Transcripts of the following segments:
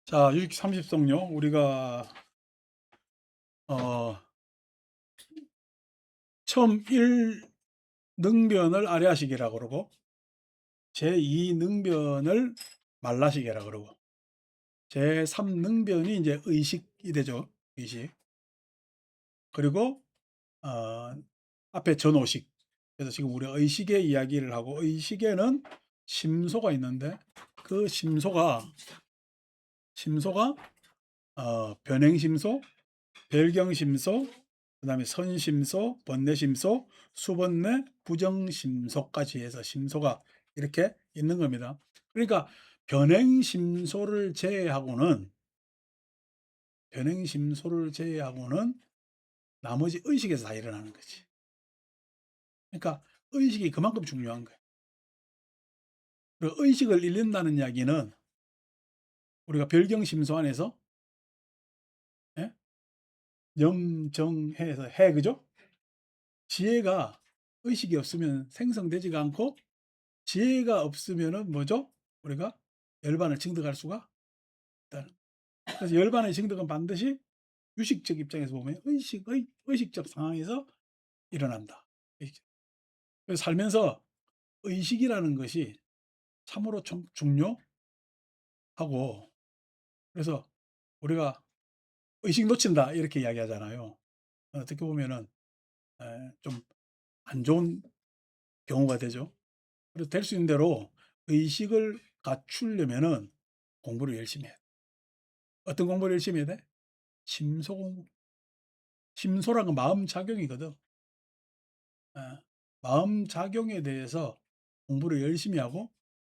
자, 유익 30성요. 우리가 어, 처음 1능변을 아래하시기라 그러고 제2능변을 말라시기라 그러고 제3능변이 이제 의식이 되죠. 의식. 그리고 어, 앞에 전오식. 그래서 지금 우리가 의식의 이야기를 하고 의식에는 심소가 있는데 그 심소가 변행심소, 별경심소, 그다음에 선심소, 번뇌심소, 수번뇌, 부정심소까지 해서 심소가 이렇게 있는 겁니다. 그러니까 변행심소를 제외하고는 나머지 의식에서 다 일어나는 거지. 그러니까 의식이 그만큼 중요한 거예요. 그리고 의식을 잃는다는 이야기는 우리가 별경심소 안에서 예? 염정해서 해, 그죠? 지혜가 의식이 없으면 생성되지가 않고 지혜가 없으면은 뭐죠? 우리가 열반을 증득할 수가 없다는. 그래서 열반의 증득은 반드시 유식적 입장에서 보면 의식적 상황에서 일어난다. 그래서 살면서 의식이라는 것이 참으로 좀 중요하고, 그래서 우리가 의식 놓친다 이렇게 이야기하잖아요. 어떻게 보면은 좀 안 좋은 경우가 되죠. 그래서 될 수 있는 대로 의식을 갖추려면은 공부를 열심히 해야 돼. 어떤 공부를 열심히 해야 돼? 심소 공부. 심소란 건 마음 작용이거든. 마음 작용에 대해서 공부를 열심히 하고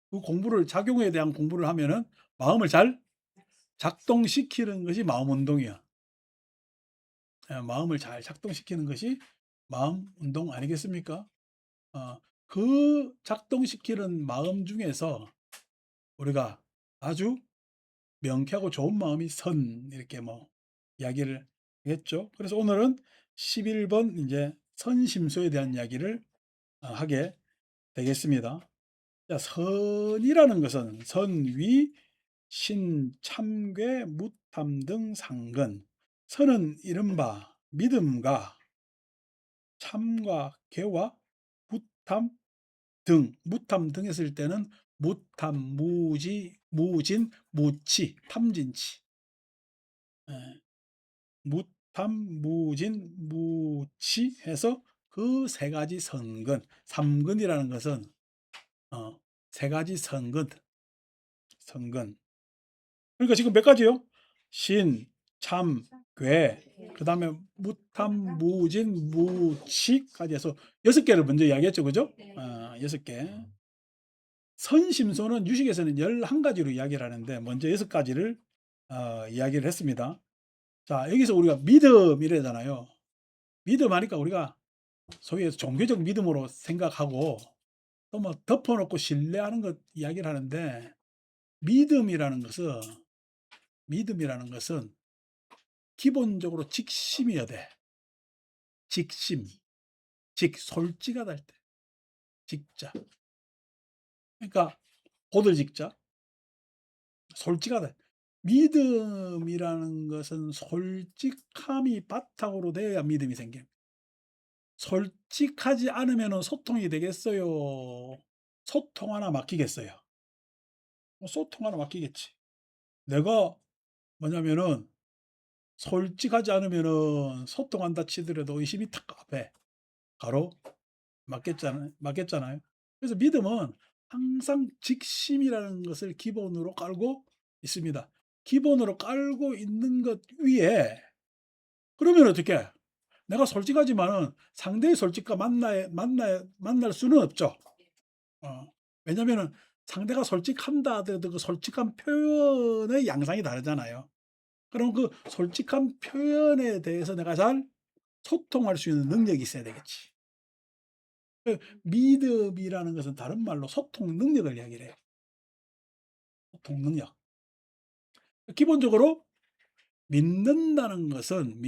그 공부를 작용에 대한 공부를 하면은 마음을 잘 작동시키는 것이 마음 운동이야. 마음을 잘 작동시키는 것이 마음 운동 아니겠습니까? 그 작동시키는 마음 중에서 우리가 아주 명쾌하고 좋은 마음이 선 이렇게 뭐 이야기를 했죠. 그래서 오늘은 11번 이제 선심소에 대한 이야기를 하게 되겠습니다. 자, 선이라는 것은 선위, 신, 참괴, 무탐 등 상근. 선은 이른바 믿음과 참과 괴와 무탐 무탐 등 했을 때는 무탐, 무진, 무치, 탐진치. 예, 무탐, 무진, 무치 해서 그 세 가지 선근, 삼근이라는 것은 세 가지 선근. 그러니까 지금 몇 가지요? 신, 참, 괴, 그 다음에 무탐, 무진, 무치까지 해서 6개를 먼저 이야기했죠. 그죠? 6개. 선심소는 유식에서는 11가지로 이야기를 하는데 먼저 6가지를 이야기를 했습니다. 자, 여기서 우리가 믿음 이래잖아요. 믿음 하니까 우리가 소위 해서 종교적 믿음으로 생각하고 또 뭐 덮어놓고 신뢰하는 것 이야기를 하는데 믿음이라는 것은 기본적으로 직심이어야 돼. 직심. 솔직하다 할 때. 직자. 그러니까 고들직자. 솔직하다. 믿음이라는 것은 솔직함이 바탕으로 돼야 믿음이 생겨요. 솔직하지 않으면 소통이 되겠어요? 소통 하나 막히겠어요? 소통 하나 막히겠지. 내가 뭐냐면은 솔직하지 않으면은 소통한다 치더라도 의심이 탁 앞에 바로 맞겠잖아요. 그래서 믿음은 항상 직심이라는 것을 기본으로 깔고 있습니다. 기본으로 깔고 있는 것 위에 그러면 어떻게? 내가 솔직하지만은 상대의 솔직과 만날 수는 없죠. 왜냐면은 상대가 솔직한다 하더라도 그 솔직한 표현의 양상이 다르잖아요. 그럼 그 솔직한 표현에 대해서 내가 잘 소통할 수 있는 능력이 있어야 되겠지. 믿음이라는 것은 다른 말로 소통 능력을 이야기를 해요. 소통 능력. 기본적으로 믿는다는 것은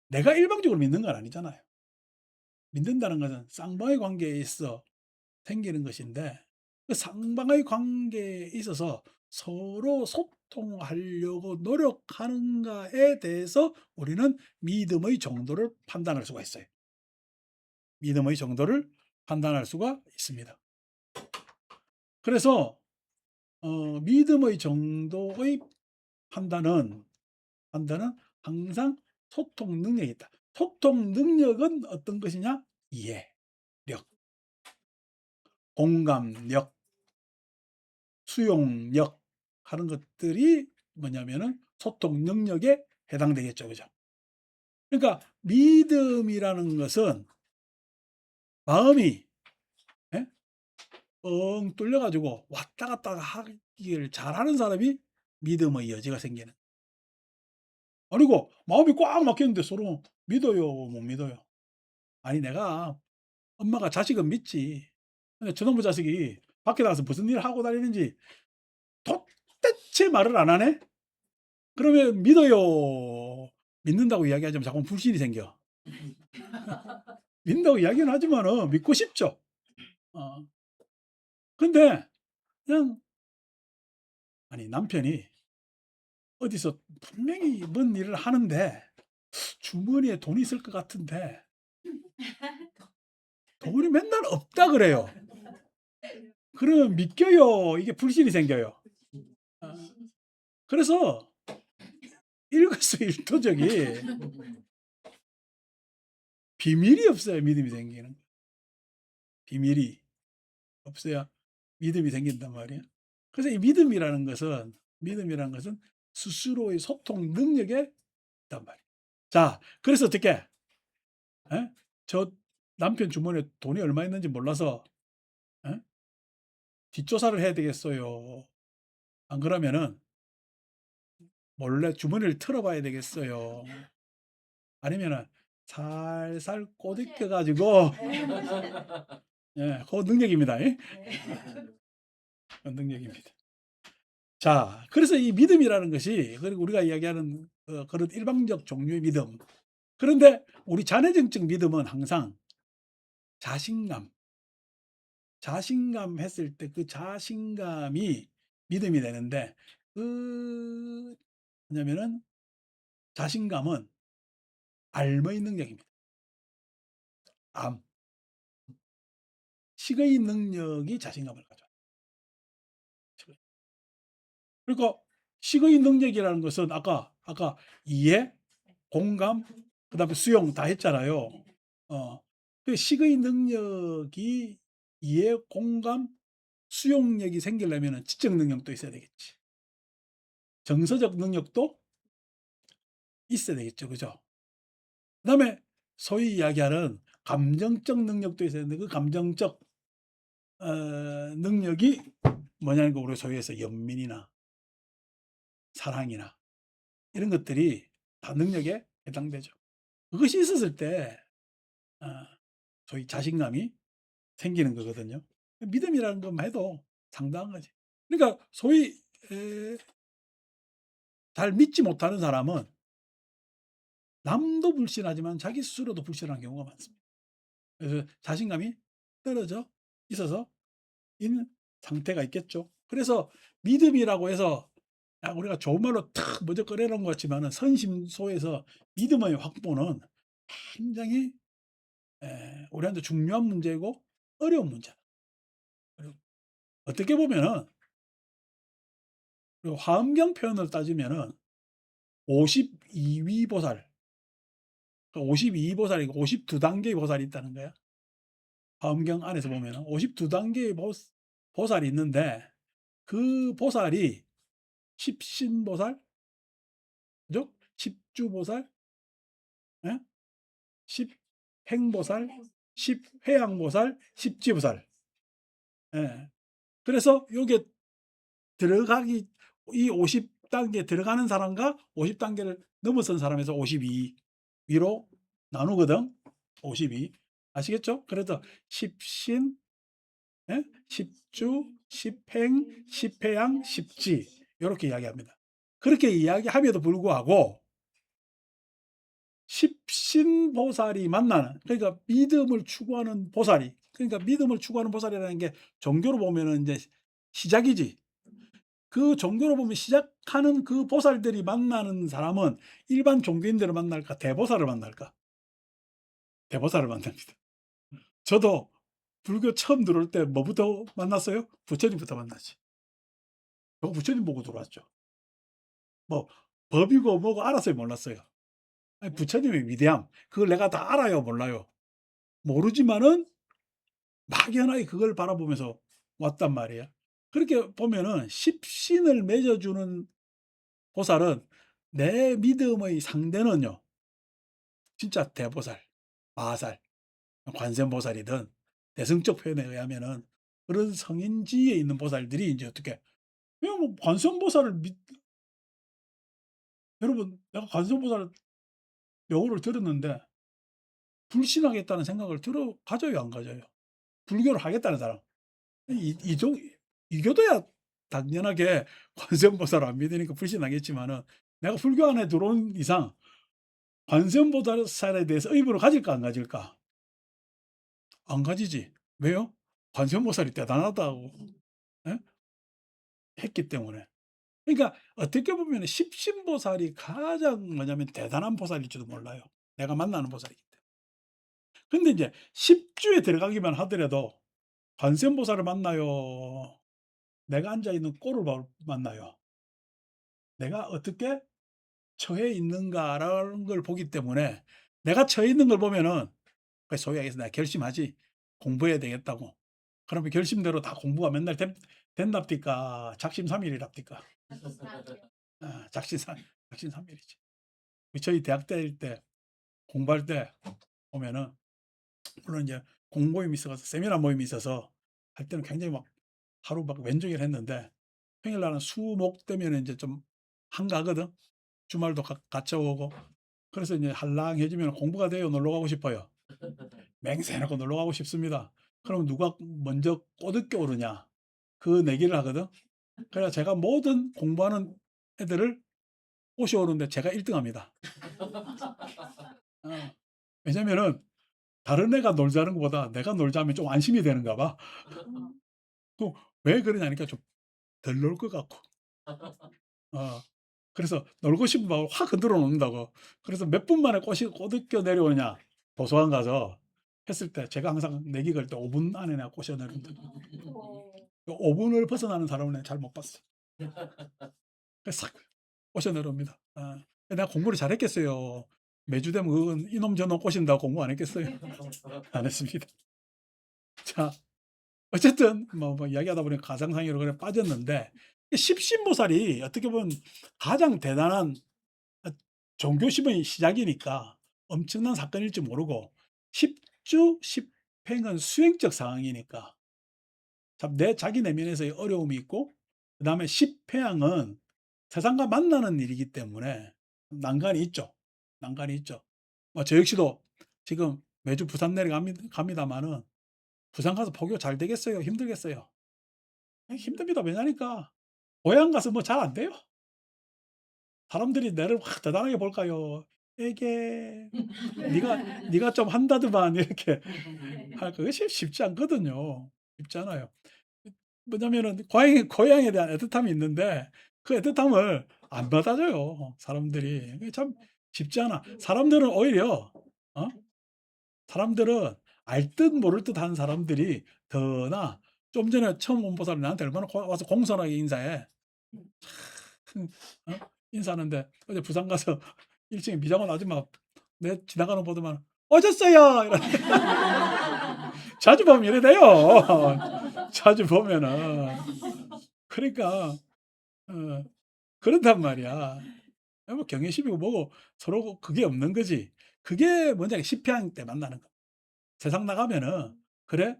내가 일방적으로 믿는 건 아니잖아요. 믿는다는 것은 쌍방의 관계에 있어 생기는 것인데 그 쌍방의 관계에 있어서 서로 소통하려고 노력하는가에 대해서 우리는 믿음의 정도를 판단할 수가 있어요. 믿음의 정도를 판단할 수가 있습니다. 그래서 믿음의 정도의 판단은 항상 소통 능력이 있다. 소통 능력은 어떤 것이냐? 이해력, 공감력, 수용력 하는 것들이 뭐냐면은 소통 능력에 해당되겠죠. 그죠? 그러니까 믿음이라는 것은 마음이 예? 뻥 뚫려 가지고 왔다 갔다 하기를 잘하는 사람이 믿음의 여지가 생기는. 아니고 마음이 꽉 막혔는데 서로 믿어요, 못 믿어요? 아니 내가 엄마가 자식은 믿지. 근데 저놈의 자식이 밖에 나가서 무슨 일을 하고 다니는지 도대체 말을 안 하네? 그러면 믿어요. 믿는다고 이야기하지만 자꾸 불신이 생겨. 믿는다고 이야기는 하지만은 믿고 싶죠. 어. 근데 그냥 아니 남편이 어디서 분명히 뭔 일을 하는데 주머니에 돈이 있을 것 같은데 돈이 맨날 없다 그래요. 그러면 믿겨요. 이게 불신이 생겨요. 어. 그래서 일거수일투족이 비밀이 없어야 믿음이 생기는. 비밀이 없어야 믿음이 생긴단 말이야. 그래서 이 믿음이라는 것은 스스로의 소통 능력에 있단 말이야. 자, 그래서 어떻게? 에? 저 남편 주머니에 돈이 얼마 있는지 몰라서 에? 뒷조사를 해야 되겠어요. 안 그러면은 몰래 주머니를 털어봐야 되겠어요. 아니면은 살살 꼬드겨 가지고 예, 그 능력입니다. 예? 그 능력입니다. 자, 그래서 이 믿음이라는 것이 그리고 우리가 이야기하는 그런 일방적 종류의 믿음. 그런데 우리 자내정적 믿음은 항상 자신감 했을 때 그 자신감이 믿음이 되는데 뭐냐면은 자신감은 알의 능력입니다. 암. 식의 능력이 자신감을 가져요. 그러니까 식의 능력이라는 것은 아까 이해, 공감, 그다음에 수용 다 했잖아요. 그 식의 능력이 이해, 공감, 수용력이 생기려면은 지적 능력도 있어야 되겠지. 정서적 능력도 있어야 되겠죠. 그죠? 그다음에 소위 이야기하는 감정적 능력도 있어야 되는데 그 감정적 능력이 뭐냐는 거 우리 소위에서 연민이나 사랑이나 이런 것들이 다 능력에 해당되죠. 그것이 있었을 때 어 소위 자신감이 생기는 거거든요. 믿음이라는 것만 해도 상당한 거지. 그러니까 소위 잘 믿지 못하는 사람은 남도 불신하지만 자기 스스로도 불신하는 경우가 많습니다. 그래서 자신감이 떨어져 있어서 있는 상태가 있겠죠. 그래서 믿음이라고 해서 우리가 좋은 말로 탁 먼저 꺼내놓은 것 같지만은 선심소에서 믿음의 확보는 굉장히 우리한테 중요한 문제고 어려운 문제다. 어떻게 보면은 화엄경 표현을 따지면은 52위 보살, 52위 보살이고 52단계의 보살이 있다는 거야. 화엄경 안에서 보면은 52단계의 보살이 있는데 그 보살이 십신보살, 그죠? 십주보살, 예? 십행보살, 십회양보살, 십지보살. 예. 그래서 요게 들어가기 이 50단계 들어가는 사람과 50단계를 넘어선 사람에서 52 위로 나누거든. 52 아시겠죠? 그래서 십신, 예? 십주, 십행, 십회양, 십지 요렇게 이야기합니다. 그렇게 이야기함에도 불구하고 십신보살이 만나는 그러니까 믿음을 추구하는 보살이 그러니까 믿음을 추구하는 보살이라는 게 종교로 보면은 이제 시작이지. 그 종교로 보면 시작하는 그 보살들이 만나는 사람은 일반 종교인들을 만날까 대보살을 만날까? 대보살을 만납니다. 저도 불교 처음 들어올 때 뭐부터 만났어요? 부처님부터 만났지. 저 부처님 보고 들어왔죠. 뭐 법이고 뭐고 알았어요, 몰랐어요? 아니 부처님의 위대함 그걸 내가 다 알아요, 몰라요? 모르지만은 막연하게 그걸 바라보면서 왔단 말이에요. 그렇게 보면은 십신을 맺어주는 보살은 내 믿음의 상대는요. 진짜 대보살, 마살, 관세음보살이든 대승적 표현에 의하면은 그런 성인지에 있는 보살들이 인제 어떻게 그냥 뭐 관세음보살을 믿 여러분 내가 관세음보살 명호를 들었는데 불신하겠다는 생각을 가져요, 안 가져요? 불교를 하겠다는 사람. 이종 이교도야 당연하게 관세음보살을 안 믿으니까 불신하겠지만은 내가 불교 안에 들어온 이상 관세음보살에 대해서 의문을 가질까 안 가질까? 안 가지지. 왜요? 관세음보살이 대단하다고 예? 했기 때문에. 그러니까 어떻게 보면은 십신보살이 가장 뭐냐면 대단한 보살일지도 몰라요, 내가 만나는 보살이기 때문에. 근데 인제 십주에 들어가기만 하더라도 관세음보살을 만나요? 내가 앉아 있는 꼴을 만나요? 내가 어떻게 처해 있는가라는 걸 보기 때문에 내가 처해 있는 걸 보면은 그 소위 얘기해서 내가 결심하지. 공부해야 되겠다고. 그러면 결심대로 다 공부가 맨날 된답디까 작심삼일이랍디까. 아 작심삼일이지. 저희 대학 다닐 때 공부할 때 보면은 물론 이제 공모임이 있어 가지고 세미나 모임이 있어서 할 때는 굉장히 막 하루 막 왼종일 했는데 평일날은 수목 되면은 인제 좀 한가하거든. 주말도 갇혀 오고. 그래서 인제 할랑해지면 공부가 돼요, 놀러 가고 싶어요? 맹세 놓고 놀러 가고 싶습니다. 그럼 누가 먼저 꼬드겨 오르냐 그 내기를 하거든. 그래서 제가 모든 공부하는 애들을 꼬셔오는데 제가 1등 합니다. 어. 왜냐면은 다른 애가 놀자는 것보다 내가 놀자면 좀 안심이 되는가 봐. 그 왜 그러냐니까 좀 덜 놀 것 같고. 어. 그래서 놀고 싶은 마음을 확 흔들어 놓는다고. 그래서 몇 분 만에 꼬드겨 내려오냐 도서관 가서 했을 때 제가 항상 내기 걸 때 5분 안에 내가 꼬셔 내린다. 5 분을 벗어나는 사람은 내가 잘 못 봤어. 그래서 싹 꼬셔 내려옵니다. 아. 내가 공부를 잘했겠어요. 매주 되면 그건 이놈 저놈 꼬신다고 공부 안 했겠어요? 안 했습니다. 자 어쨌든 뭐 이야기하다 보니까 가상상의로 그래 빠졌는데 십신보살이 어떻게 보면 가장 대단한 아 종교심의 시작이니까 엄청난 사건일지 모르고 십주 십행은 수행적 상황이니까 참 내 자기 내면에서의 어려움이 있고 그다음에 십회양은 세상과 만나는 일이기 때문에 난관이 있죠. 난관이 있죠. 뭐 저 역시도 지금 매주 부산 갑니다마는 부산 가서 포교 잘 되겠어요? 힘들겠어요? 힘듭니다. 왜냐니까 고향 가서 뭐 잘 안 돼요. 사람들이 나를 확 대단하게 볼까요? "에게 네가 좀 한다더만." 이렇게 할 그것이 쉽지 않거든요. 쉽지 않아요. 뭐냐면은 고향에 대한 애틋함이 있는데 그 애틋함을 안 받아줘요, 사람들이. 그게 참 쉽지 않아. 사람들은 오히려 어 사람들은 알 듯 모를 듯한 사람들이 더 나아. 좀 전에 처음 온 보살이 나한테 얼마나 와서 공손하게 인사해. 어? 인사하는데 어제 부산 가서 1 층에 미장원 아줌마 내 지나가는 거 보더만 "오셨어요." 이러는데 자주 보면 이래 돼요. 자주 보면은. 그러니까 어 그렇단 말이야. 뭐 경외심이고 뭐고 서로 그게 없는 거지. 그게 뭐냐 십향 때 만나는 거. 세상 나가면은 그래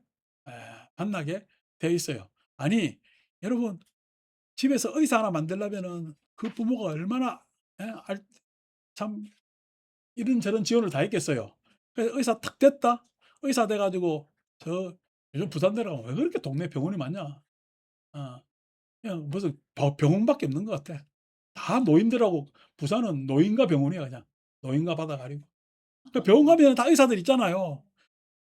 에 만나게 돼 있어요. 아니 여러분 집에서 의사 하나 만들려면은 그 부모가 얼마나 예 참 이런저런 지원을 다 했겠어요. 그래서 의사 탁 됐다. 의사 돼 가지고 저 요즘 부산 내려가면 왜 그렇게 동네 병원이 많냐. 어 그냥 무슨 병원밖에 없는 것 같아. 다 노인들하고 부산은 노인과 병원이야 그냥. 노인과 바다 가리고. 그 병원 가면 다 의사들 있잖아요.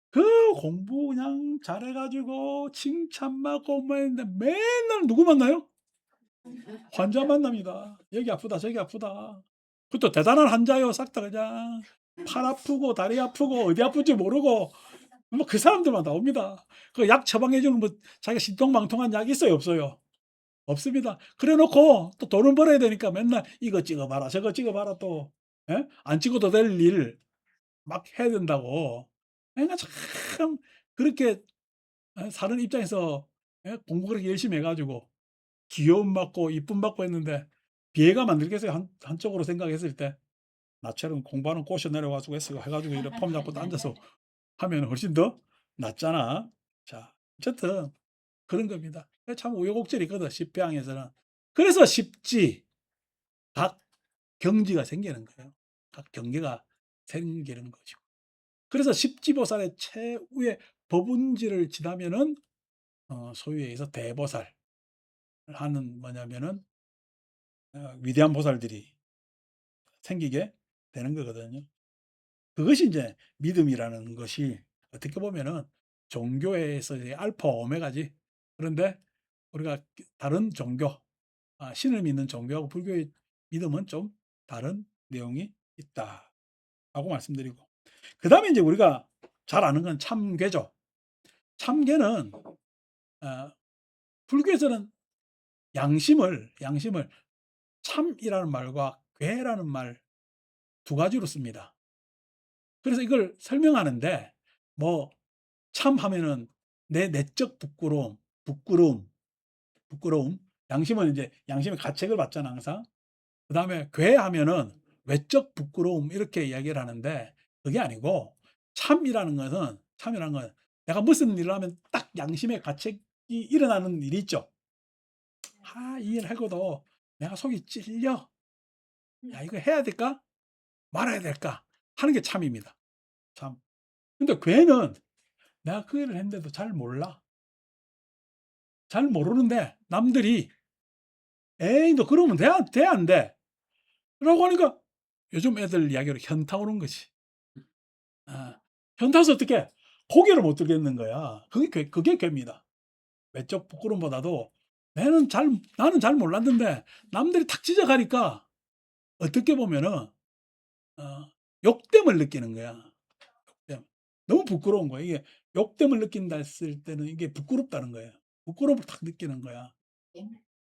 그 공부 그냥 잘해 가지고 칭찬받고 뭐 했는데 맨날 누구 만나요? 환자 만납니다. 여기 아프다 저기 아프다. 그것도 대단한 환자요. 싹 다 그냥 팔 아프고 다리 아프고 어디 아픈지 모르고 뭐 그 사람들만 나옵니다. 그 약 처방해 주는 뭐 자기가 신통방통한 약 있어요 없어요? 없습니다. 그래 놓고 또 돈을 벌어야 되니까 맨날 이거 찍어 봐라 저거 찍어 봐라 또. 예? 안 찍어도 될 일 막 해야 된다고. 그러니까 참 그렇게 사는 입장에서 공부 그렇게 열심히 해 가지고 귀여움 받고 이쁨 받고 했는데 비애가 만들겠어요 한쪽으로 생각했을 때. 나처럼 공부하는 꼬셔 내려 가지고 해 가지고 이렇게 폼 잡고 앉아서 하면 훨씬 더 낫잖아. 자 어쨌든 그런 겁니다. 참 우여곡절이 있거든 십배항에서는. 그래서 십지 각 경지가 생기는 거예요. 각 경계가 생기는 거죠. 그래서 십지보살의 최후의 법운지를 지나면은 소위 해서 대보살 하는 뭐냐면은 위대한 보살들이 생기게 되는 거거든요. 그것이 이제 믿음이라는 것이 어떻게 보면은 종교에서의 알파 오메가지. 그런데 우리가 다른 종교, 신을 믿는 종교하고 불교의 믿음은 좀 다른 내용이 있다라고 말씀드리고, 그다음에 이제 우리가 잘 아는 건 참괴죠. 참괴는 불교에서는 양심을 참이라는 말과 괴라는 말 두 가지로 씁니다. 그래서 이걸 설명하는데 뭐 참하면은 내 내적 부끄러움. 양심은 이제 양심의 가책을 받잖아 항상. 그다음에 괴하면은 외적 부끄러움 이렇게 이야기를 하는데 그게 아니고 참이라는 건 내가 무슨 일을 하면 딱 양심의 가책이 일어나는 일이 있죠. 이 일 하고도 내가 속이 찔려. 야 이거 해야 될까? 말아야 될까? 하는 게 참입니다. 참. 근데 괴는 내가 그 일을 했는데도 잘 몰라. 잘 모르는데 남들이 "에이 너 그러면 돼 안 돼?" 라고 하니까 요즘 애들 이야기로 현타 오는 거지. 현타 와서 어떻게 고개를 못 들겠는 거야. 그게 괴입니다. 외적 부끄러움보다도 나는 잘 몰랐는데 남들이 탁 지적하니까 어떻게 보면은 욕됨을 느끼는 거야. 욕됨. 너무 부끄러운 거야. 이게 욕됨을 느낀다 했을 때는 이게 부끄럽다는 거예요. 부끄러움을 탁 느끼는 거야.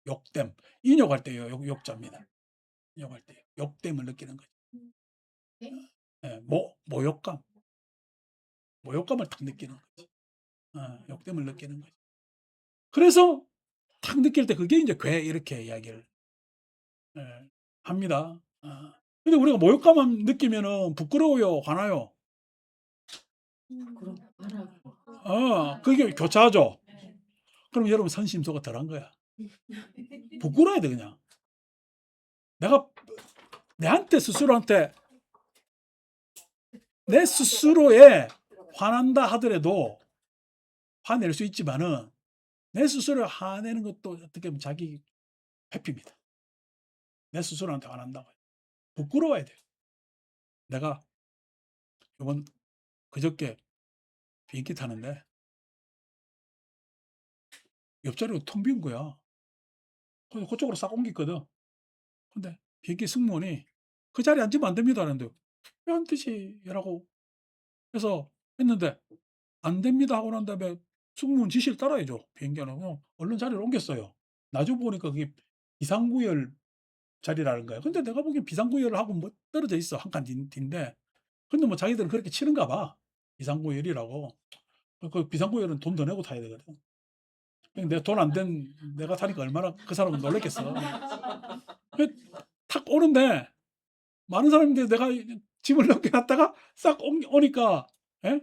욕됨. 인욕할 때 욕자입니다. 인욕할 때 욕됨을 느끼는 거죠. 예, 모욕감을 탁 느끼는 거지. 욕됨을 느끼는 거지. 그래서 탁 느낄 때 그게 이제 괴 이렇게 이야기를 합니다. 근데 우리가 모욕감만 느끼면은 부끄러워요, 화나요? 그럼 화나고. 그게 교차하죠. 그럼 여러분 선심소가 덜한 거야. 부끄러워야 돼 그냥. 내가 내한테 스스로한테 내 스스로에 화난다 하더라도 화낼 수 있지만은 내 스스로를 화내는 것도 어떻게 보면 자기 회피입니다. 내 스스로한테 화난다고. 부끄러워야 돼요. 내가 요번 그저께 비행기 타는데 옆자리가 텅 빈 거야. 그래서 그쪽으로 싹 옮겼거든. 근데 비행기 승무원이 "그 자리에 앉으면 안 됩니다." 하는데 "왜 안 되지?"라고 해서 했는데 "안 됩니다." 하고 난 다음에 승무원 지시를 따라야죠. 비행기 안에서 얼른 자리를 옮겼어요. 나중에 보니까 그게 비상구열 자리라는 거야. 근데 내가 보기엔 비상구열을 하고 뭐 떨어져 있어. 한 칸 뒤인데. 근데 뭐 자기들은 그렇게 치는가 봐. 비상구열이라고. 그 비상구열은 돈 더 내고 타야 되거든. 내가 돈 안 된 내가 타니까 얼마나 그 사람은 놀랐겠어. 그 탁 오는데 많은 사람인데 내가 짐을 넘겨 놨다가 싹 오니까 예?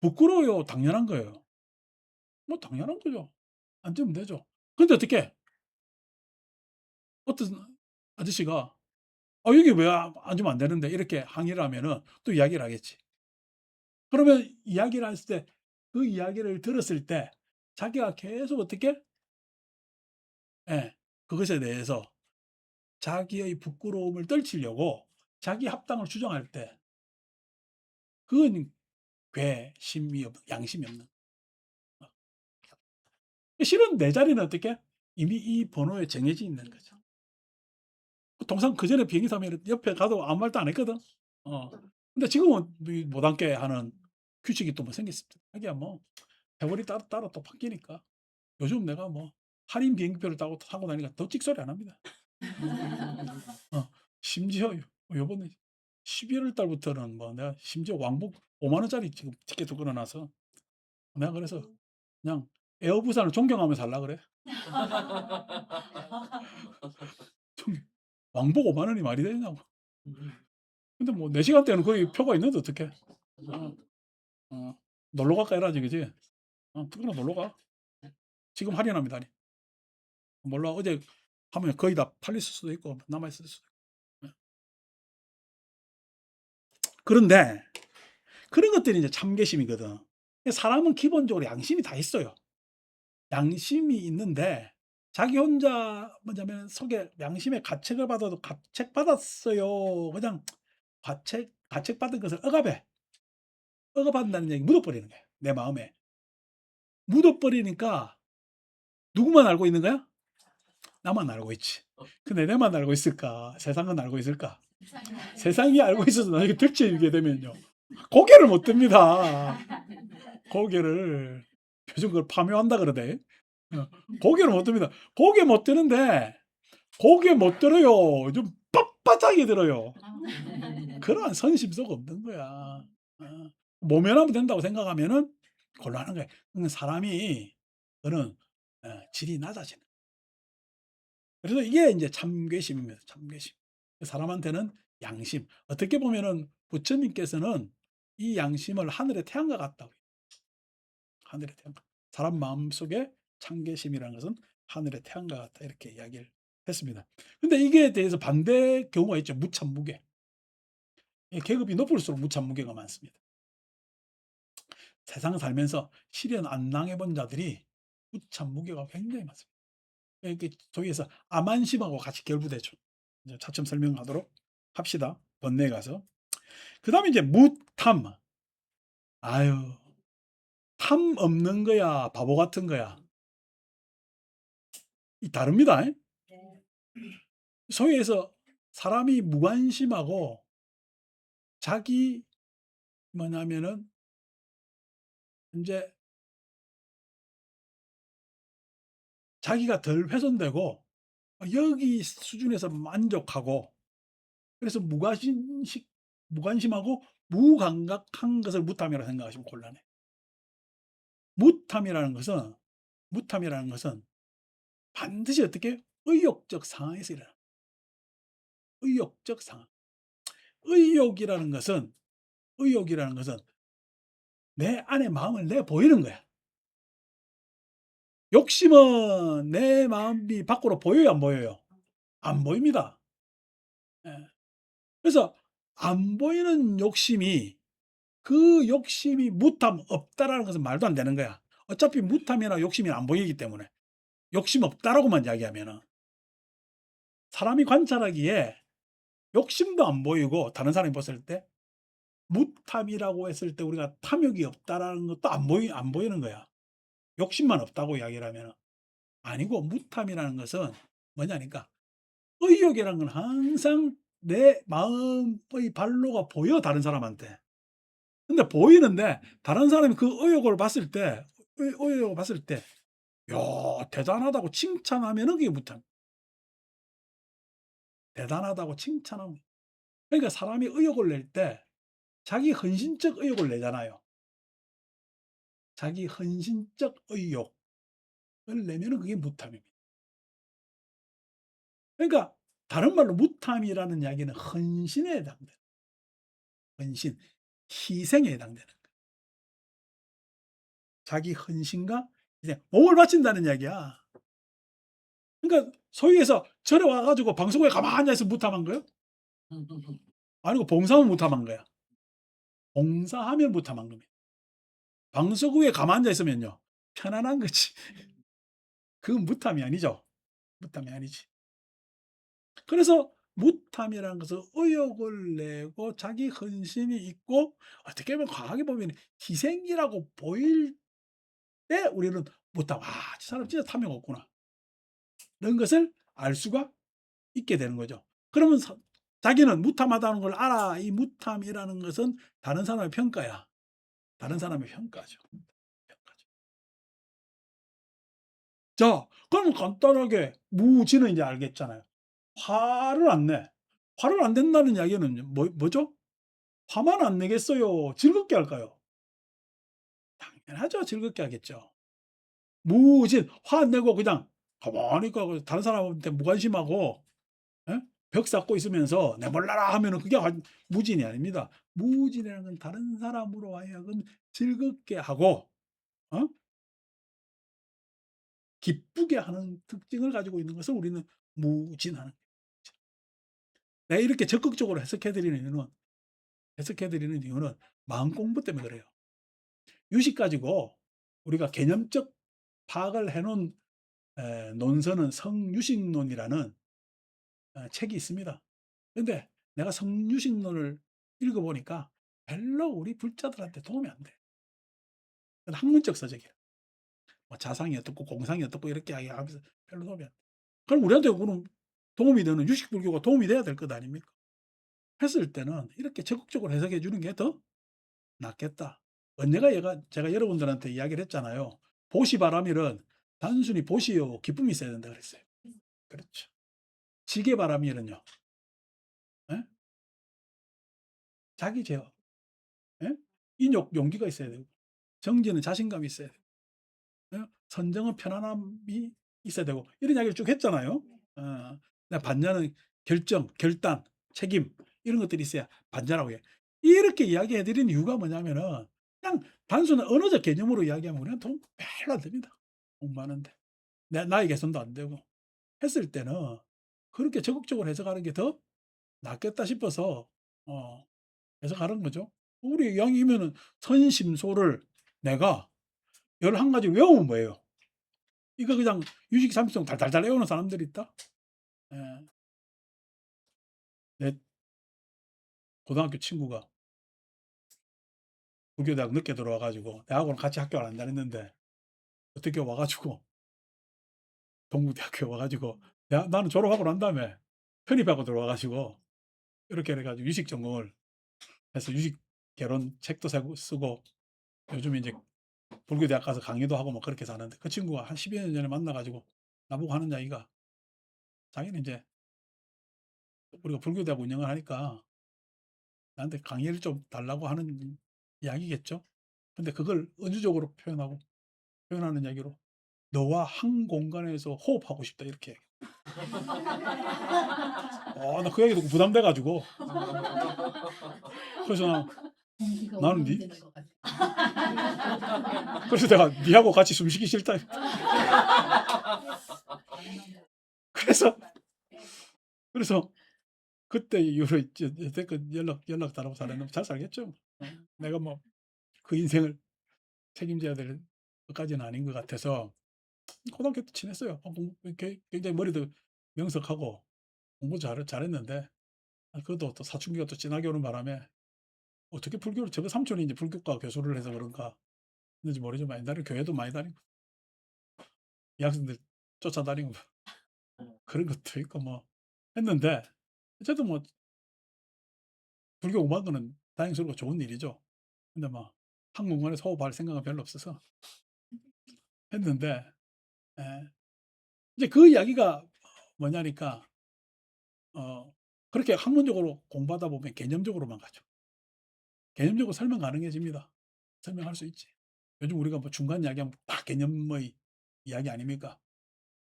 부끄러워요. 당연한 거예요. 뭐 당연한 거죠. 앉으면 되죠. 근데 어떻게 어떤 아저씨가 여기 왜 앉으면 안 되는데." 이렇게 항의를 하면은 또 이야기를 하겠지. 그러면 이야기를 했을 때 그 이야기를 들었을 때 자기가 계속 어떻게 예 그것에 대해서 자기의 부끄러움을 떨치려고 자기 합당을 주장할 때 그건 양심이 없는 실은 내 자리는 어떻게 이미 이 번호에 정해져 있는 거죠. 통상 그전에 비행기 타면 옆에 가도 아무 말도 안 했거든. 어. 근데 지금은 이 못 앉게 하는 규칙이 또 뭐 생겼습니다. 하기야 뭐 세월이 따라 또 바뀌니까. 요즘 내가 뭐 할인 비행기표를 타고 다니니까 더 찍소리 안 합니다. 어. 심지어 요번에 11월 달부터는 뭐 내가 심지어 왕복 5만 원짜리 지금 티켓도 끊어 놔서 내가 그래서 그냥 에어부산을 존경하면서 살라 그래. 존경 왕복 5만 원이 말이 되냐고. 근데 뭐 내 시간대는 거기 표가 있는데 어떡해. 어. 어. 놀러 갈까 이러지 그지? 특히나 놀러 가. 지금 할인합니다, 할인. 몰라 어제 하면 거의 다 팔렸을 수도 있고 남아 있을 수도 있고. 예. 그런데 그런 것들이 이제 참개심이거든. 사람은 기본적으로 양심이 다 있어요. 양심이 있는데 자기 혼자 뭐냐면 속에 양심의 가책을 받아도 가책받았어요. 그냥 가책받은 것을 억압한다는 얘기 묻어버리는 거예요, 내 마음에. 묻어버리니까 누구만 알고 있는 거야? 나만 알고 있지. 근데 내만 알고 있을까? 세상은 알고 있을까? 세상이 알고 있어서 나중에 들춰지게 되면요. 고개를 못 듭니다. 고개를. 요즘 그걸 파묘한다 그러대. 어. 고개를 못 듭니다. 고개 못 드는데 고개 못 들어요. 좀 빳빳하게 들어요. 그러한 선심서가 없는 거야. 모면하면 된다고 생각하면은 곤란한 거야. 사람이 그는 질이 낮아지는. 그래서 이게 이제 참괴심입니다. 참괴심. 사람한테는 양심. 어떻게 보면은 부처님께서는 이 양심을 하늘의 태양과 같다고. 하늘의 태양. 사람 마음속에 참괴심이라는 것은 하늘의 태양과 같다. 이렇게 이야기를 했습니다. 근데 이게 대해서 반대 경우가 있죠. 무참무계. 계급이 높을수록 무참무계가 많습니다. 세상 살면서 시련 안 당해 본 자들이 무참무계가 굉장히 많습니다. 이렇게 저기에서 아만심하고 같이 결부되죠. 이제 차츰 설명하도록 합시다. 번뇌에 가서. 그다음에 이제 무탐. 아유, 탐 없는 거야, 바보 같은 거야. 이 다릅니다. 소위 해서 사람이 무관심하고 자기 뭐냐면은 인제 자기가 덜 훼손되고 여기 수준에서 만족하고 그래서 무관심하고 무감각한 것을 무탐이라고 생각하시면 곤란해. 무탐이라는 것은 무탐이라는 것은 반드시 어떻게 의욕적 상황에서 일어나. 의욕적 상황. 의욕이라는 것은 의욕이라는 것은 내 안의 마음을 내보이는 거야. 욕심은 내 마음이 밖으로 보여요, 안 보여요? 안 보입니다. 예. 그래서 안 보이는 욕심이 그 욕심이 무탐 없다라는 것은 말도 안 되는 거야. 어차피 무탐이나 욕심이 안 보이기 때문에. 욕심 없다라고만 이야기하면은. 사람이 관찰하기에 욕심도 안 보이고 다른 사람이 봤을 때 무탐이라고 했을 때 우리가 탐욕이 없다라는 것도 안 보이는 거야. 욕심만 없다고 이야기를 하면은. 아니고 무탐이라는 것은 뭐냐니까 의욕이라는 건 항상 내 마음의 발로가 보여 다른 사람한테. 근데 보이는데 다른 사람이 그 의욕을 봤을 때 의욕을 봤을 때 "야 대단하다."고 칭찬하면은 그게 무탐. 대단하다고 칭찬하면 그러니까 사람이 의욕을 낼 때 자기 헌신적 의욕을 내잖아요. 자기 헌신적 의욕을 내면은 그게 무탐입니다. 그러니까 다른 말로 무탐이라는 이야기는 헌신에 해당돼요. 헌신, 희생에 해당되는 거예요. 자기 헌신과 희생, 몸을 바친다는 이야기야. 그러니까 소위 해서 절에 와 가지고 방송국에 가만히 앉아 있으면 무탐한 거예요? 아니고 봉사하면 무탐한 거야. 봉사하면 무탐한 겁니다. 방송국에 가만히 앉아 있으면요. 편안한 거지. 그건 무탐이 아니죠. 무탐이 아니지. 그래서 무탐이라는 것은 의욕을 내고 자기 헌신이 있고 어떻게 보면 과하게 보면 희생이라고 보일 때 우리는 무탐 '아 저 사람 진짜 탐욕 없구나.' 것을 알 수가 있게 되는 거죠. 그러면 자기는 무탐하다는 걸 알아. 이 무탐이라는 것은 다른 사람의 평가야. 다른 사람의 평가죠. 평가죠. 자, 그러면 간단하게 무지는 이제 알겠잖아요. 화를 안 내. 화를 안 낸다는 이야기는 뭐죠? 화만 안 내겠어요? 즐겁게 할까요? 당연하죠. 즐겁게 하겠죠. 무진 화 안 내고 그냥 가만히 있고 다른 사람한테 무관심하고, 예? 벽 쌓고 있으면서 "내몰라라." 하면은 그게 무진이 아닙니다. 무진이라는 건 다른 사람으로 하여금 즐겁게 하고, 어? 기쁘게 하는 특징을 가지고 있는 것을 우리는 무진하는 거죠. 내가 이렇게 적극적으로 해석해 드리는 이유는 마음 공부 때문에 그래요. 유식 가지고 우리가 개념적 파악을 해 놓은 논서는 성유식론이라는 책이 있습니다. 근데 내가 성유식론을 읽어 보니까 별로 우리 불자들한테 도움이 안 돼. 그건 학문적 서적이야. 뭐 자상이 어떻고 공상이 어떻고 이렇게 이야기하면서 별로 도움이 안 돼. 그럼 우리한테 그럼 도움이 되는 유식 불교가 도움이 돼야 될 것 아닙니까? 했을 때는 이렇게 적극적으로 해석해 주는 게 더 낫겠다. 언제가 제가 여러분들한테 이야기를 했잖아요. 보시바라밀은 단순히 보시요 기쁨이 있어야 된다 그랬어요. 그렇죠. 지게바라밀은요. 예? 자기 제어, 예? 인욕 용기가 있어야 되고, 정지는 자신감이 있어야 되고, 예? 선정은 편안함이 있어야 되고, 이런 이야기를 쭉 했잖아요. 반자는 결정, 결단, 책임 이런 것들이 있어야 반자라고 해. 이렇게 이야기해 드린 이유가 뭐냐면은 그냥 단순한 언어적 개념으로 이야기하면 우리는 돈 별로 안 됩니다. 공부하는데. 나이 개선도 안 되고 했을 때는 그렇게 적극적으로 해석하는 게 더 낫겠다 싶어서 해석하는 거죠. 우리 이왕이면은 선심소를 내가 11가지 외우면 뭐예요? 이거 그냥 유식삼성 달달달 외우는 사람들이 있다? 예. 내 고등학교 친구가 불교대학 늦게 들어와 가지고 내하고는 같이 학교를 안 다녔는데 어떻게 와 가지고 동국대학교에 와 가지고 나는 졸업하고 난 다음에 편입하고 들어와 가지고 이렇게 해 가지고 유식 전공을 해서 유식 개론 책도 쓰고 요즘에 이제 불교대학 가서 강의도 하고 뭐 그렇게 사는데, 그 친구가 한 10여 년 전에 만나 가지고 나보고 하는 이야기가, 자기는 이제 우리가 불교대학 운영을 하니까 나한테 강의를 좀 달라고 하는 이야기겠죠. 근데 그걸 은유적으로 표현하는 이야기로 "너와 한 공간에서 호흡하고 싶다." 이렇게 얘기해. 나 그 얘기 듣고 부담돼 가지고 그래서 공기가 나는 니 오염되는 것 같아. 그래서 내가 "니하고 같이 숨쉬기 싫다." 그래서 그래서 그때 이후로 이제 여태껏 연락 안 하고 살았는데 잘 살겠죠. 내가 뭐 그 인생을 책임져야 될 것까지는 아닌 것 같아서 고등학교 때 친했어요. 굉장히 머리도 명석하고 공부 잘했는데, 그것도 또 사춘기가 또 진하게 오는 바람에 어떻게 불교를, 저거 삼촌이 이제 불교과 교수를 해서 그런가 했는지 모르지만 옛날에 교회도 많이 다니고 이 학생들 쫓아다니고 그런 것도 있고 뭐 했는데, 어쨌든 뭐 불교 공부한 거는 다행스럽고 좋은 일이죠. 근데 막 학문관에서 호흡할 생각은 별로 없어서 했는데, 예. 이제 그 이야기가 뭐냐니까 그렇게 학문적으로 공부하다 보면 개념적으로만 가죠. 개념적으로 설명 가능해집니다. 설명할 수 있지. 요즘 우리가 뭐 중간 이야기하면 다 개념의 이야기 아닙니까?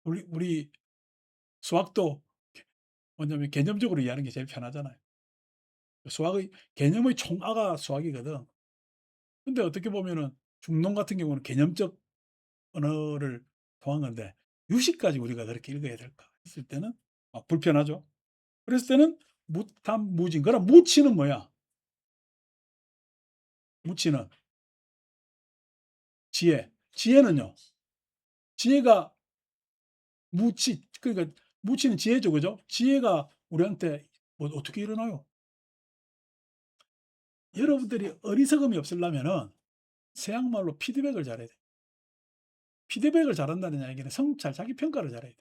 우리 수학도 뭐냐면 개념적으로 이해하는 게 제일 편하잖아요. 수학의 개념의 총아가 수학이거든. 근데 어떻게 보면은 중론 같은 경우는 개념적 언어를 통한 건데 유식까지 우리가 그렇게 읽어야 될까 했을 때는 불편하죠. 그랬을 때는 무탐무진. 그럼 무치는 뭐야? 무치는 지혜. 지혜는요. 지혜가 그러니까 무치는 지혜죠. 그죠? 지혜가 우리한테 뭐 어떻게 일어나요? 여러분들이 어리석음이 없으려면은 서양말로 피드백을 잘해야 돼. 피드백을 잘한다는 얘기는 성찰, 자기 평가를 잘해야 돼.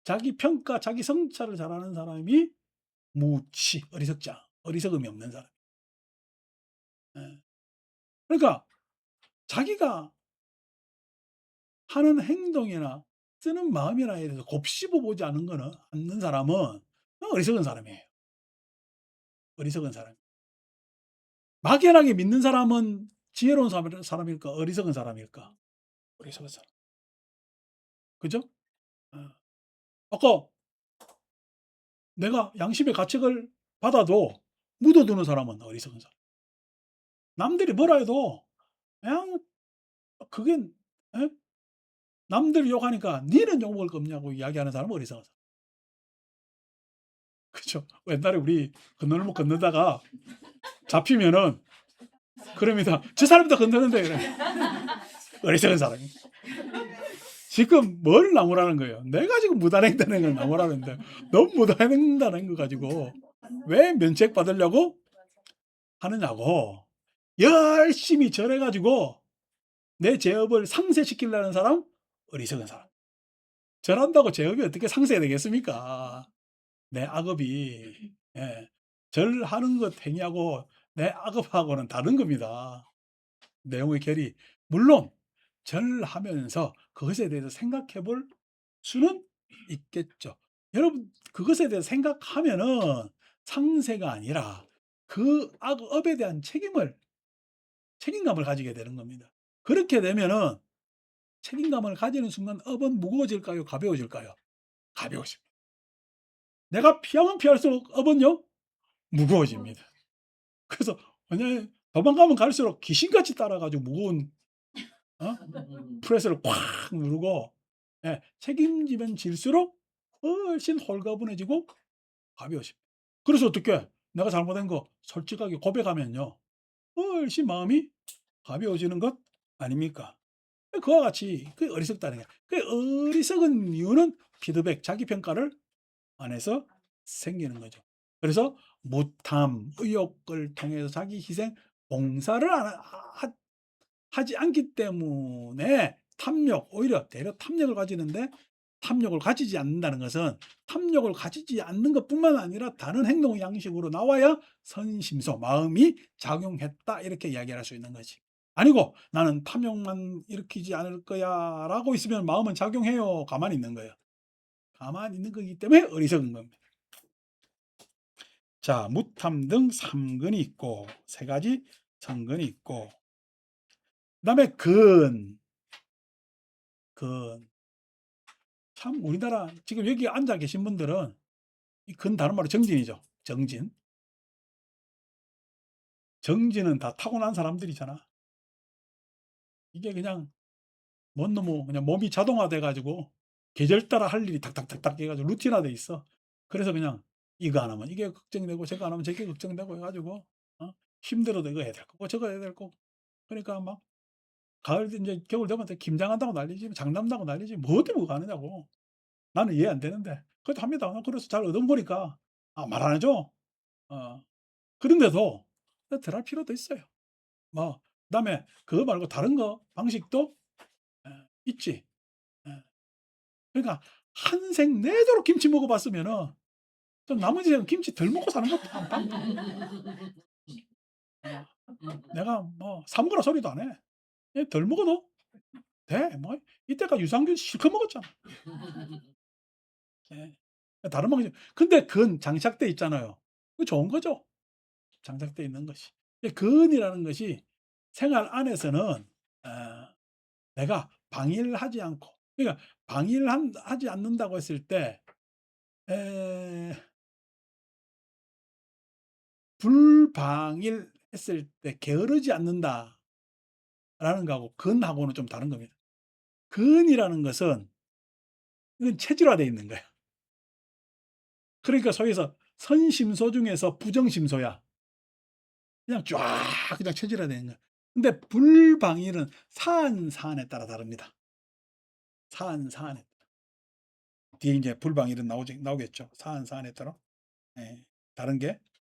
자기 평가, 자기 성찰을 잘하는 사람이 무치, 어리석음이 없는 사람. 예. 그러니까 자기가 하는 행동이나 쓰는 마음이나에 대해서 곱씹어 보지 않는 사람은 어리석은 사람이에요. 어리석은 사람. 막연하게 믿는 사람은 지혜로운 사람일까? 어리석은 사람일까? 어리석은 사람. 그죠? 어. 아까 내가 양심의 가책을 받아도 묻어두는 사람은 어리석은 사람. 남들이 뭐라 해도 그냥 그게 예? 남들 욕하니까 "니는 욕 먹을 거 없냐."고 이야기하는 사람은 어리석은 사람. 그죠? 옛날에 우리 건널목 건너다가 잡히면은 그럽니다. "저 사람도 건너는데." 그래. 어리석은 사람이. 지금 뭘 나무라는 거예요. 내가 지금 무단횡단한 걸 나무라는데 너 무단횡단한 거 가지고 왜 면책 받으려고 하느냐고. 열심히 절해 가지고 내 제업을 상쇄시키려는 사람, 어리석은 사람. 절한다고 제업이 어떻게 상쇄되겠습니까? 내 악업이. 예. 절하는 것 행위하고 내 악업하고는 다른 겁니다. 내용의 결이. 물론 절하면서 그것에 대해서 생각해 볼 수는 있겠죠. 여러분 그것에 대해서 생각하면은 상세가 아니라 그 악업에 대한 책임감을 가지게 되는 겁니다. 그렇게 되면은 책임감을 가지는 순간 업은 무거워질까요? 가벼워질까요? 가벼워집니다. 내가 피하면 피할수록 업은요? 무거워집니다. 그래서 왜냐하면 도망가면 갈수록 귀신같이 따라 가지고 무거운 어? 프레스를 꽉 누르고 예 책임지면 질수록 훨씬 홀가분해지고 가벼워집니다. 그래서 어떻게 내가 잘못한 거 솔직하게 고백하면요. 훨씬 마음이 가벼워지는 것 아닙니까? 그와 같이 그게 어리석다는 거야. 그 어리석은 이유는 피드백, 자기 평가를 안 해서 생기는 거죠. 그래서 무탐, 의욕을 통해서 자기 희생, 봉사를 안 하 하지 않기 때문에 탐욕, 오히려 대려 탐욕을 가지는데 탐욕을 가지지 않는다는 것은 탐욕을 가지지 않는 것뿐만 아니라 다른 행동 양식으로 나와야 선심소, 마음이 작용했다 이렇게 이야기를 할 수 있는 거지. 아니고 '나는 탐욕만 일으키지 않을 거야.'라고 있으면 마음은 작용해요. 가만히 있는 거예요. 가만히 있는 거기 때문에 어리석은 겁니다. 자, 무탐 등 삼근이 있고 세 가지 성근이 있고 그다음에 근. 참 우리나라 지금 여기 앉아 계신 분들은 이 근 다른 말로 정진이죠. 정진. 정진은 다 타고난 사람들이잖아. 이게 그냥 뭔 놈의 그냥 몸이 자동화돼 가지고 계절 따라 할 일이 닥닥닥닥 해 가지고 루틴화돼 있어. 그래서 그냥 이거 안 하면 이게 걱정되고 저거 안 하면 저게 걱정되고 해 가지고 힘들어도 이거 해야 될 거고 저거 해야 될 거고 그러니까 막 가을 인제 겨울 되면 또 김장한다고 난리지 뭐 장난한다고 난리지 뭐 때문에 그거 하느냐고. 나는 이해 안 되는데. 그래도 합니다. 그래서 잘 얻어 보니까 말 안 해줘. 어. 그런데도 덜할 필요도 있어요. 뭐 그다음에 그거 말고 다른 거 방식도 있지. 예. 그러니까 한생 내도록 김치 먹어 봤으면은 좀 나머지 는 김치 덜 먹고 사는 것도 한 방법. 내가 뭐 사 먹으라 소리도 안 해. 그냥 덜 먹어도 돼. 뭐 이때까지 유산균 실컷 먹었잖아. 예. 다른 방식 근데 근 장착돼 있잖아요. 그거 좋은 거죠. 장착돼 있는 것이. 근이라는 것이 생활 안에서는 내가 방해를 하지 않고 그러니까 방해를 하지 않는다고 했을 때 에 불방일했을 때 게으르지 않는다라는 거하고 근하고는 좀 다른 겁니다. 근이라는 것은 이건 체질화되어 있는 거야. 그러니까 소위 해서 선심소 중에서 부정심소야. 그냥 쫙 그냥 체질화되어 있는 거야. 근데 불방일은 사안사안에 따라 다릅니다. 사안사안에. 뒤에 인제 불방일은 나오겠죠. 사안사안에 따라 다른 게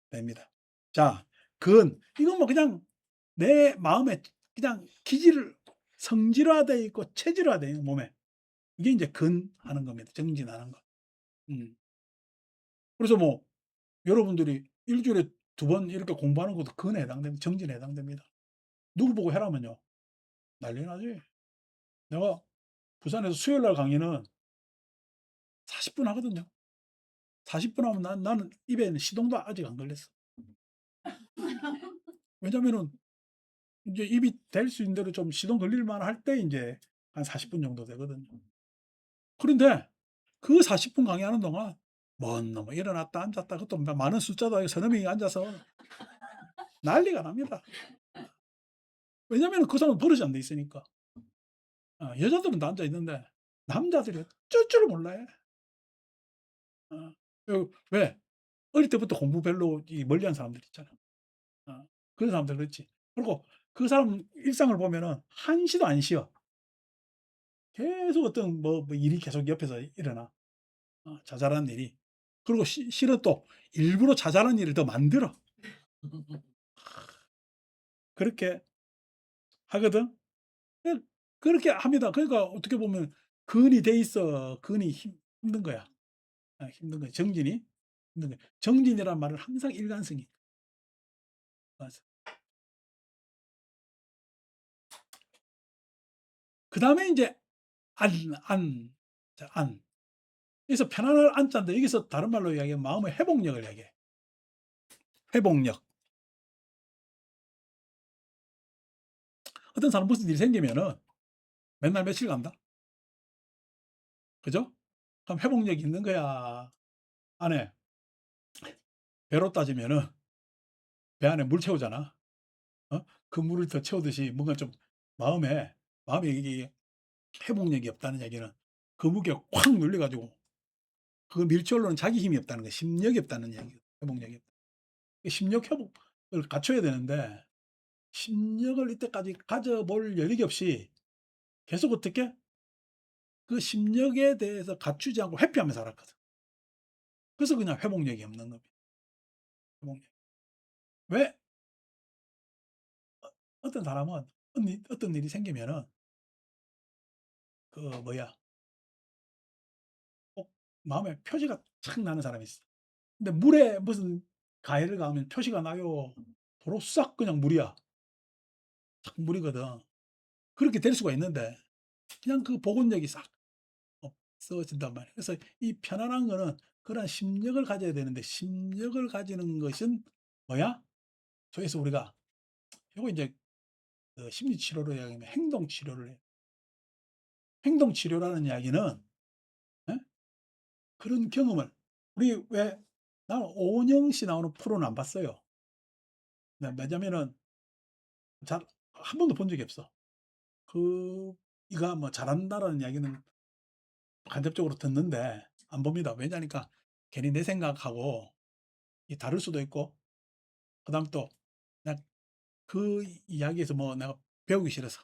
됩니다. 자 이건 뭐 그냥 내 마음에 그냥 기질 성질화되어 있고 체질화되어 있는 몸에 이게 인제 근하는 겁니다. 정진하는 거. 음. 그래서 뭐 여러분들이 일 주일에 2번 이렇게 공부하는 것도 근에 해당됩니다. 정진에 해당됩니다. 누구 보고 해라면요. 난리 나지. 내가 부산에서 수요일 날 강의는 40분 하거든요. 40분 하면 나는 입에는 시동도 아직 안 걸렸어. 왜냐면은 인제 입이 될 수 있는 대로 좀 시동 걸릴 만할 때 인제 한 40분 정도 되거든요. 그런데 그 40분 강의하는 동안 먼 놈은 일어났다 앉았다 그것도 마 많은 숫자도 아니고 서너 명이 앉아서 난리가 납니다. 왜냐면은 그 사람은 버릇이 안 돼 있으니까. 여자들은 다 앉아 있는데 남자들이 어쩔 줄을 몰라 해. 왜? 어릴 때부터 공부 별로 이 멀리한 사람들 있잖아. 그런 사람들 그렇지. 그리고 그 사람 일상을 보면은 한시도 안 쉬어. 계속 어떤 뭐 일이 계속 옆에서 일어나. 자잘한 일이. 그리고 실은 또 일부러 자잘한 일을 더 만들어. 그렇게 하거든. 그 그렇게 합니다. 그러니까 어떻게 보면 근이 돼 있어 근이 힘든 거야. 힘든 거야. 정진이 힘든 거야. 정진이란 말은 항상 일관성이 맞아. 그다음에 인제 안 안 자 안. 그래서 편안할 안자인데 여기서 다른 말로 이야기하면 마음의 회복력을 얘기해. 회복력. 어떤 사람 무슨 일이 생기면은 맨날 며칠 간다. 그죠? 그럼 회복력이 있는 거야 안 해? 배로 따지면은 배 안에 물 채우잖아. 그 물을 더 채우듯이 뭔가 좀 마음에 이게 회복력이 없다는 얘기는 그 무게가 확 눌려 가지고 그 밀줄로는 자기 힘이 없다는 거야. 심력이 없다는 얘기예요. 회복력이 없다. 이 심력 회복을 갖춰야 되는데 심력을 이때까지 가져 볼 여력이 없이 계속 어떻게 그 심력에 대해서 갖추지 않고 회피하며 살았거든. 그래서 그냥 회복력이 없는 겁니다. 회복력. 왜 어떤 사람은 어떤 일이 생기면은 그 뭐야 꼭 마음에 표시가 착 나는 사람이 있어. 근데 물에 무슨 가해를 가하면 표시가 나요. 도로 싹 그냥 물이야. 싹 물이거든. 그렇게 될 수가 있는데 그냥 그 복원력이 싹 없어진단 말이에요. 그래서 이 편안한 거는 그런 심력을 가져야 되는데 심력을 가지는 것은 뭐야? 소위해서 우리가 요거 인제 그 심리 치료로 이야기하면 행동 치료를 해요. 행동 치료라는 이야기는 예? 그런 경험을 우리 왜 나는 오은영 씨 나오는 프로는 안 봤어요. 네 왜냐면은 잘 한 번도 본 적이 없어. 그이가 뭐 잘한다라는 이야기는 간접적으로 듣는데 안 봅니다. 왜냐니까 괜히 내 생각하고 이 다를 수도 있고 그다음에 또 그냥 그 이야기에서 뭐 내가 배우기 싫어서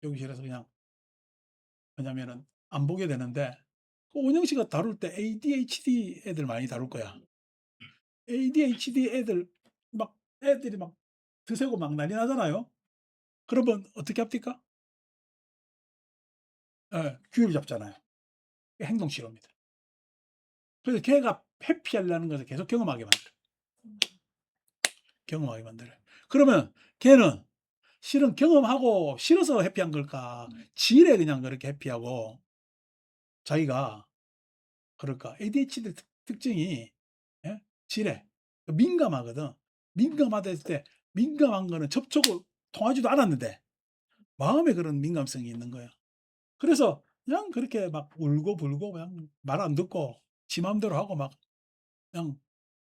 배우기 싫어서 그냥 왜냐면은 안 보게 되는데 그 오은영 씨가 다룰 때 ADHD 애들 많이 다룰 거야. ADHD 애들 막 애들이 막 드세고 막 난리 나잖아요. 그러면 어떻게 합니까? 예. 균을 잡잖아요. 그게 행동 치료입니다. 그래서 걔가 회피하려는 것을 계속 경험하게 만들어요. 경험하게 만들어요. 그러면 걔는 실은 경험하고 싫어서 회피한 걸까? 지레 그냥 그렇게 회피하고 자기가 그럴까? ADHD 특징이 예? 지레 민감하거든. 민감하다 했을 때 민감한 거는 접촉을 통하지도 않았는데 마음에 그런 민감성이 있는 거야. 그래서 그냥 그렇게 막 울고불고 그냥 말 안 듣고 지 맘대로 하고 막 그냥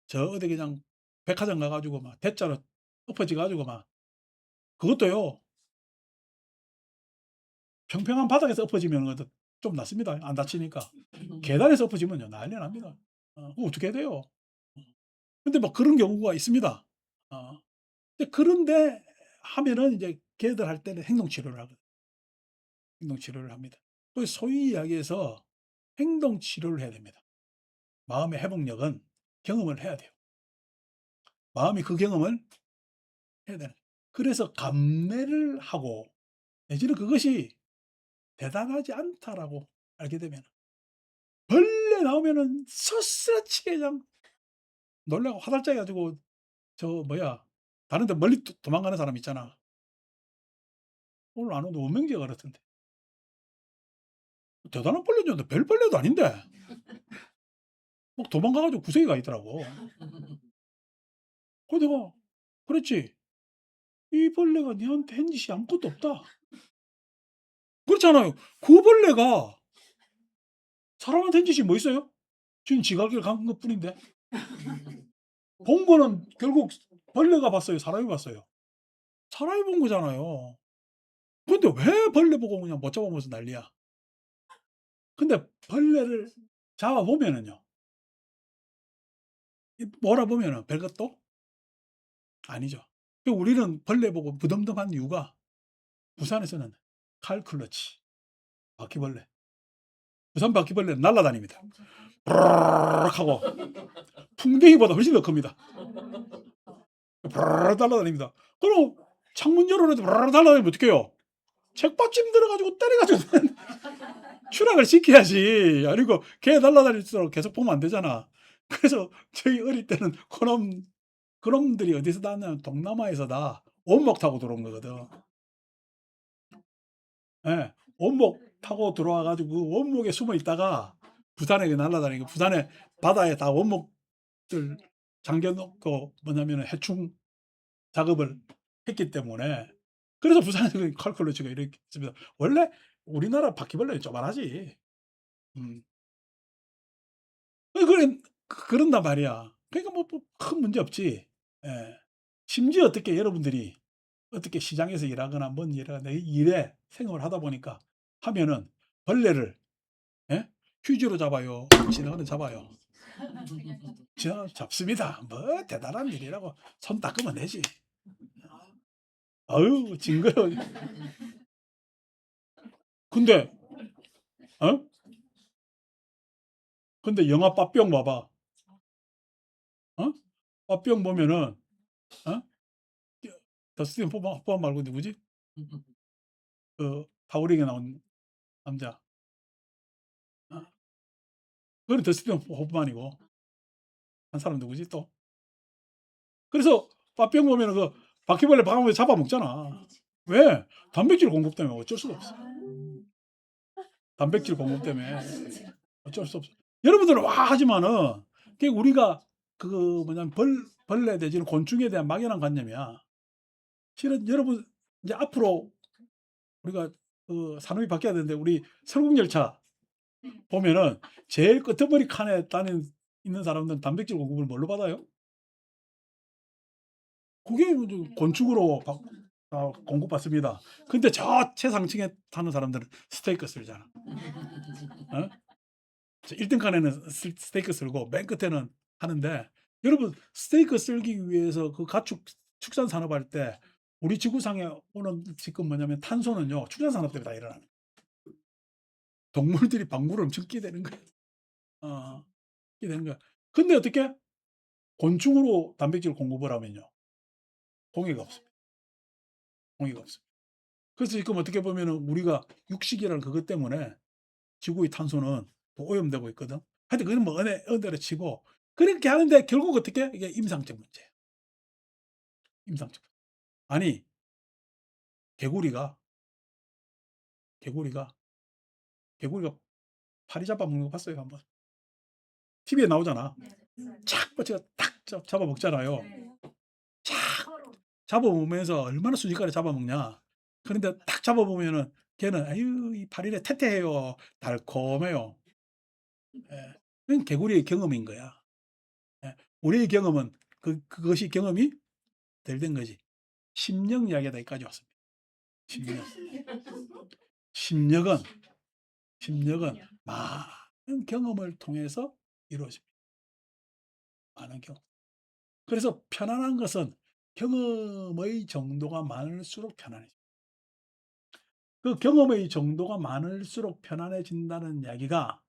저 어디 그냥 백화점 가 가지고 막 대자로 엎어져 가지고 막 그것도요 평평한 바닥에서 엎어지면은 그래도 좀 낫습니다, 안 다치니까. 계단에서 엎어지면요 난리 납니다. 그거 어떻게 해야 돼요. 근데 막 그런 경우가 있습니다. 어 근데 그런데 하면은 이제 걔들 할 때는 행동 치료를 하거든. 행동 치료를 합니다. 그 소위 이야기해서 행동 치료를 해야 됩니다. 마음의 회복력은 경험을 해야 돼요. 마음이 그 경험을 해야 되는 그래서 감내를 하고 내지는 그것이 '대단하지 않다.'라고 알게 되면 벌레 나오면은 서스라치게 그냥 놀라고 화들짝 해 가지고 저 뭐야 다른 데 멀리 도망가는 사람 있잖아. 오늘 안 오는데 원명제가 그렇던데. 대단한 벌레인 줄 알았는데 별 벌레도 아닌데 막 도망가 가지고 구석에 가 있더라고. 그래서 내가 그랬지. "이 벌레가 니한테 한 짓이 아무것도 없다." 그렇잖아요. 그 벌레가 사람한테 한 짓이 뭐 있어요? 지는 지가 길 간 것뿐인데. 본 거는 결국 벌레가 봤어요? 사람이 봤어요? 사람이 본 거잖아요. 근데 왜 벌레 보고 그냥 못 잡아먹어서 난리야. 근데 벌레를 잡아 보면은요. 이 몰아보면은 별것도 아니죠. 그 우리는 벌레 보고 무덤덤한 이유가 부산에서는 칼클러치, 바퀴벌레. 부산 바퀴벌레는 날아다닙니다. 브르르륵 하고 풍뎅이보다 훨씬 더 큽니다. 브르르 날아다닙니다. 그럼 창문 열어놔도 브르르 날아다니면 어떡해요? 책받침 들어 가지고 때려 가지고 추락을 시켜야지. 아니고 걔 날아다니도록 계속 보면 안 되잖아. 그래서 저희 어릴 때는 그놈들이 어디서 나왔냐면 동남아에서 다 원목 타고 들어온 거거든. 예. 원목 타고 들어와 가지고 그 원목에 숨어 있다가 부산에 날아다니고 부산에 바다에 다 원목들 잠겨 놓고 뭐냐면은 해충 작업을 했기 때문에 그래서 부산에서 그 칼콜로치가 이렇게 있습니다. 원래 우리나라 바퀴벌레는 쪼만하지. 음. 그래 그런단 말이야. 그러니까 뭐 큰 문제 없지. 예. 심지어 어떻게 여러분들이 어떻게 시장에서 일하거나 뭔 일하거나 이 일에 생활을 하다 보니까 하면은 벌레를 예? 휴지로 잡아요? 지나가는 잡아요? 지나가서 잡습니다. 뭐 대단한 일이라고 손 닦으면 되지. 아유 징그러워. 근데 어? 근데 영화 빠뿅 봐봐. 어? 빠뿅 보면은 어? 더스틴 호프만 말고 누구지? 그 타우링에 나온 남자. 어? 그건 더스틴 호프만이고 한 사람 누구지 또? 그래서 빠병 보면은 그 바퀴벌레 방아쇠 잡아먹잖아. 왜? 단백질 공급 때문에 어쩔 수가 없어. 단백질 공급 때문에 어쩔 수 없어. 여러분들은 와 하지만은 그게 우리가 그 뭐냐면 벌레 내지는 곤충에 대한 막연한 관념이야. 실은 여러분 이제 앞으로 우리가 그 산업이 바뀌어야 되는데 우리 설국열차 보면은 제일 끄트머리 칸에 있는 사람들은 단백질 공급을 뭘로 받아요? 그게 곤충으로 공급받습니다. 근데 저 최상층에 타는 사람들은 스테이크 썰잖아. 어? 1등 칸에는 스테이크 썰고 맨 끝에는 하는데 여러분 스테이크 썰기 위해서 그 가축 축산 산업할 때 우리 지구상에 오는 지금 뭐냐면 탄소는요 축산 산업 때문에 다 일어나는 거예요. 동물들이 방구를 엄청 끼게 되는 거예요. 어, 끼게 되는 거야. 근데 어떻게 곤충으로 단백질 공급을 하면요 공해가 없습니다. 공해가 없습니다. 그래서 지금 어떻게 보면은 우리가 육식이라는 그것 때문에 지구의 탄소는 또 오염되고 있거든. 하여튼 그건 뭐 은혜로 치고 그렇게 하는데 결국 어떻게 이게 임상적 문제예요. 임상적. 아니 개구리가 개구리가 개구리가 파리 잡아먹는 거 봤어요 한번? TV에 나오잖아. 착 뻗쳐가 탁 잡아먹잖아요. 착 잡아먹으면서 얼마나 순식간에 잡아먹냐. 그런데 딱 잡아보면은 걔는 아유 이 파리래 태태해요. 달콤해요. 예. 그건 개구리의 경험인 거야. 예. 우리의 경험은 그것이 경험이 덜 된 거지. 심령 이야기가 여기까지 왔습니다. 심령. 심력은 심력은 많은 경험을 통해서 이루어집니다. 많은 경험. 그래서 편안한 것은 경험의 정도가 많을수록 편안해집니다. 그 경험의 정도가 많을수록 편안해진다는 이야기가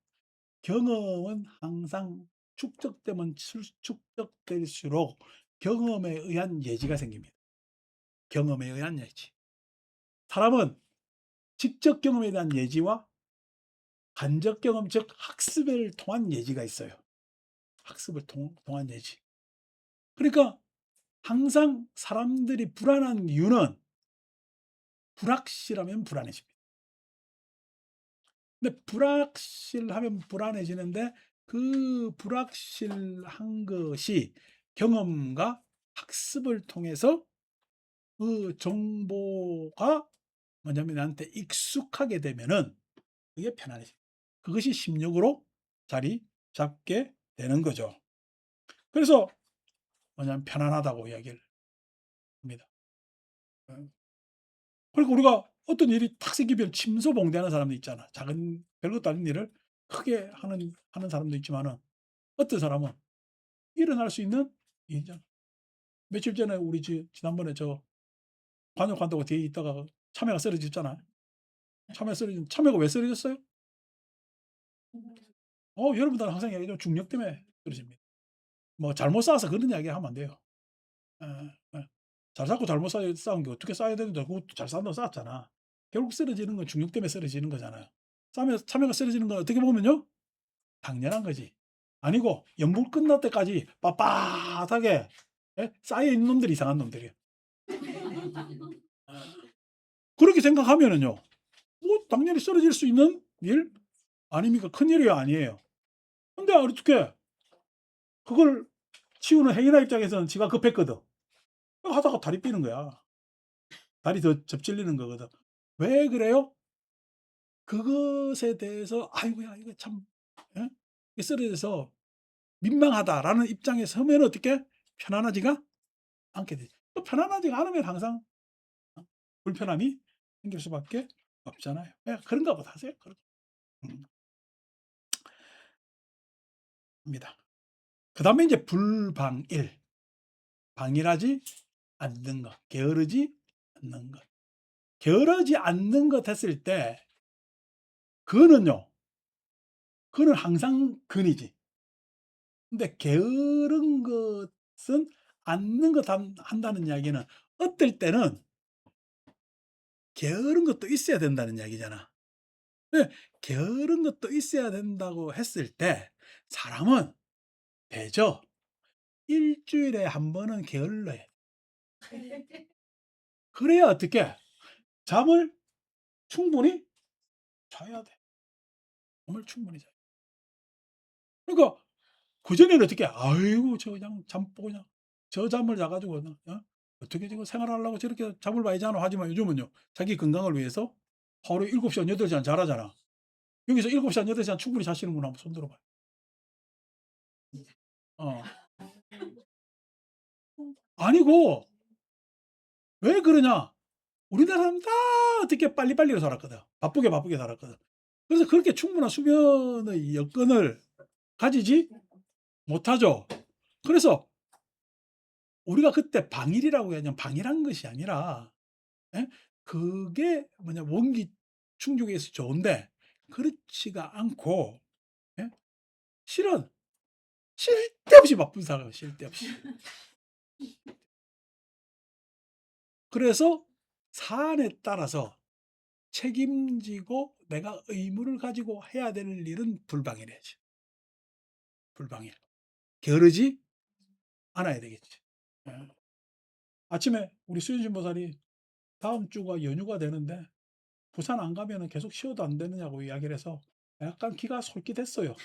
경험은 항상 축적되면 축적될수록 경험에 의한 예지가 생깁니다. 경험에 의한 예지. 사람은 직접 경험에 대한 예지와 간접 경험 즉 학습을 통한 예지가 있어요. 학습을 통한 예지. 그러니까 항상 사람들이 불안한 이유는 불확실하면 불안해집니다. 근데 불확실하면 불안해지는데 그 불확실한 것이 경험과 학습을 통해서 그 정보가 뭐냐면 나한테 익숙하게 되면은 그게 편안해져요. 그것이 심력으로 자리 잡게 되는 거죠. 그래서 뭐냐면 편안하다고 이야기를 합니다. 어. 그리고 우리가 어떤 일이 탁 생기면 침소봉대하는 사람도 있잖아. 작은 별것도 아닌 일을 크게 하는 사람도 있지만은 어떤 사람은 일어날 수 있는 일이잖아. 며칠 전에 우리 지난번에 저 관역한다고 뒤에 있다가 참외가 쓰러졌잖아. 참외가 왜 쓰러졌어요? 여러분들은 항상 얘기하죠. 중력 때문에 쓰러집니다. 뭐 잘못 쌓아서 그런 이야기 하면 안 돼요. 예, 예. 잘 쌓고 잘못 쌓은 게 어떻게 쌓아야 되는데 그것도 잘 쌓는다고 쌓았잖아. 결국 쓰러지는 건 중력 때문에 쓰러지는 거잖아요. 참외가 쓰러지는 건 어떻게 보면요. 당연한 거지. 아니고 연분 끝날 때까지 빳빳하게 쌓여 있는 놈들이 이상한 놈들이에요. 그렇게 생각하면은요. 뭐 당연히 쓰러질 수 있는 일 아닙니까? 큰일이 아니에요. 근데 어떻게 그걸 치우는 행인아 입장에서는 지가 급했거든. 하다가 다리 삐는 거야. 다리 더 접질리는 거거든. 왜 그래요? 그것에 대해서 '아이고야 이거 참 예? 이게 쓰러져서 민망하다.'라는 입장에 서면 어떻게 편안하지가 않게 되죠. 또 편안하지가 않으면 항상 불편함이 생길 수밖에 없잖아요. 예 그런가 보다 하세요. 음 입니다. 그다음에 인제 불방일. 방일하지 않는 것, 게으르지 않는 것. 게으르지 않는 것 했을 때 그거는요. 그거는 항상 근이지. 근데 게으른 것은 않는 것 한다는 이야기는 어떨 때는 게으른 것도 있어야 된다는 이야기잖아. 예. 게으른 것도 있어야 된다고 했을 때 사람은 되죠. 일 주일에 한 번은 게을러야 돼. 그래야 어떻게 잠을 충분히 자야 돼. 잠을 충분히 자야 돼. 그러니까 그전에는 어떻게 아이고 저 그냥 잠보고 그냥 저 잠을 자 가지고 그냥 어떻게 지금 생활하려고 저렇게 잠을 많이 자노 하지만 요즘은요. 자기 건강을 위해서 하루에 7 시간 8 시간 자라잖아. 여기서 7 시간 8 시간 충분히 자시는 분 한번 손 들어 봐요. 어. 아니고 왜 그러냐? 우리나라 사람 다 어떻게 빨리빨리로 살았거든. 바쁘게 살았거든. 그래서 그렇게 충분한 수면의 여건을 가지지 못하죠. 그래서 우리가 그때 방일이라고 그냥 방일한 것이 아니라 예 그게 뭐냐 원기 충족에 서 좋은데 그렇지가 않고 예 실은 쓸데없이 바쁜 사람이에요, 쓸데없이. 그래서 사안에 따라서 책임지고 내가 의무를 가지고 해야 될 일은 불방일해야지. 불방일. 게으르지 않아야 되겠지. 예. 아침에 우리 수현 신보살이 다음 주가 연휴가 되는데 부산 안 가면은 계속 쉬어도 안 되느냐고 이야기를 해서 약간 기가 솔깃했어요.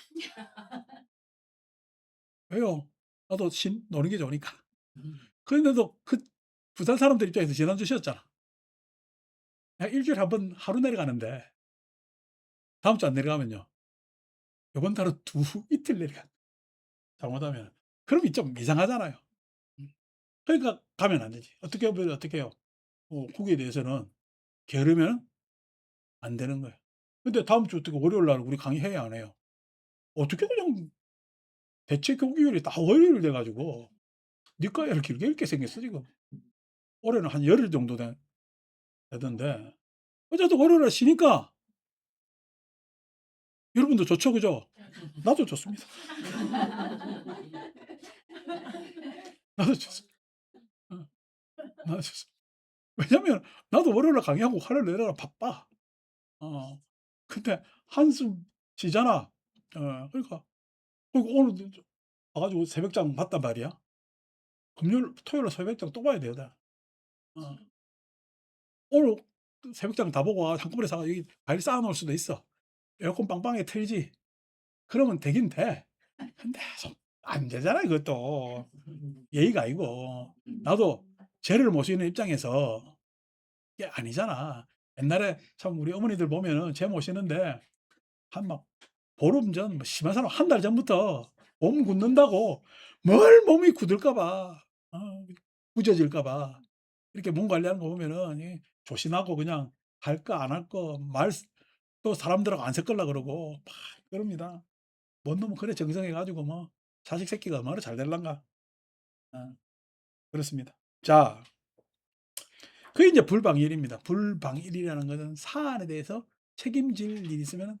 왜요? 나도 노는 게 좋으니까. 그런데도 그 부산 사람들 입장에서 지난주 쉬었잖아. 일 주일에 한 번 하루 내려가는데 다음 주 안 내려가면요. 요번 달은 이틀 내려가 잘못하면. 그러면 좀 이상하잖아요. 음. 그러니까 가면 안 되지. 어떻게 하면 어떻게 해요? 거기에 대해서는 게으르면 안 되는 거예요. 근데 다음 주 어떻게 월요일 날 우리 강의해야 안 해요? 어떻게 그냥 대체 교육일이 다 월요일 돼 가지고 니과를 길게 읽게 생겼어 지금. 올해는 한 열흘 정도 되던데 어쨌든 월요일 날 쉬니까 여러분도 좋죠, 그죠? 나도 좋습니다. 나도 좋습니다. 어 나도 좋습니다. 왜냐면 나도 월요일 날 강의하고 화요일 내려라 바빠. 근데 한숨 지잖아. 그러니까 오늘 와 가지고 새벽장 봤단 말이야. 금요일 토요일 날 새벽장 또 봐야 돼요 나. 어. 오늘 새벽장 다 보고 한꺼번에 사 가지고 여기 과일 쌓아 놓을 수도 있어. 에어컨 빵빵하게 틀지. 그러면 되긴 돼. 근데 안 되잖아 그것도. 예의가 아니고. 나도 죄를 모시는 입장에서 이게 아니잖아. 옛날에 참 우리 어머니들 보면은 죄 모시는데 한 막 보름 전 뭐 심한 사람 한 달 전부터 몸 굳는다고 뭘 몸이 굳을까 봐 구겨질까 봐 이렇게 몸 관리하는 거 보면은 조신하고 그냥 할 거 안 할 거 말 또 사람들하고 안 섞으려 그러고 막 그럽니다. 뭔 놈은 그래 정성해 가지고 뭐 자식 새끼가 얼마나 잘 될란가. 어 그렇습니다. 자 그게 인제 불방일입니다. 불방일이라는 것은 사안에 대해서 책임질 일이 있으면은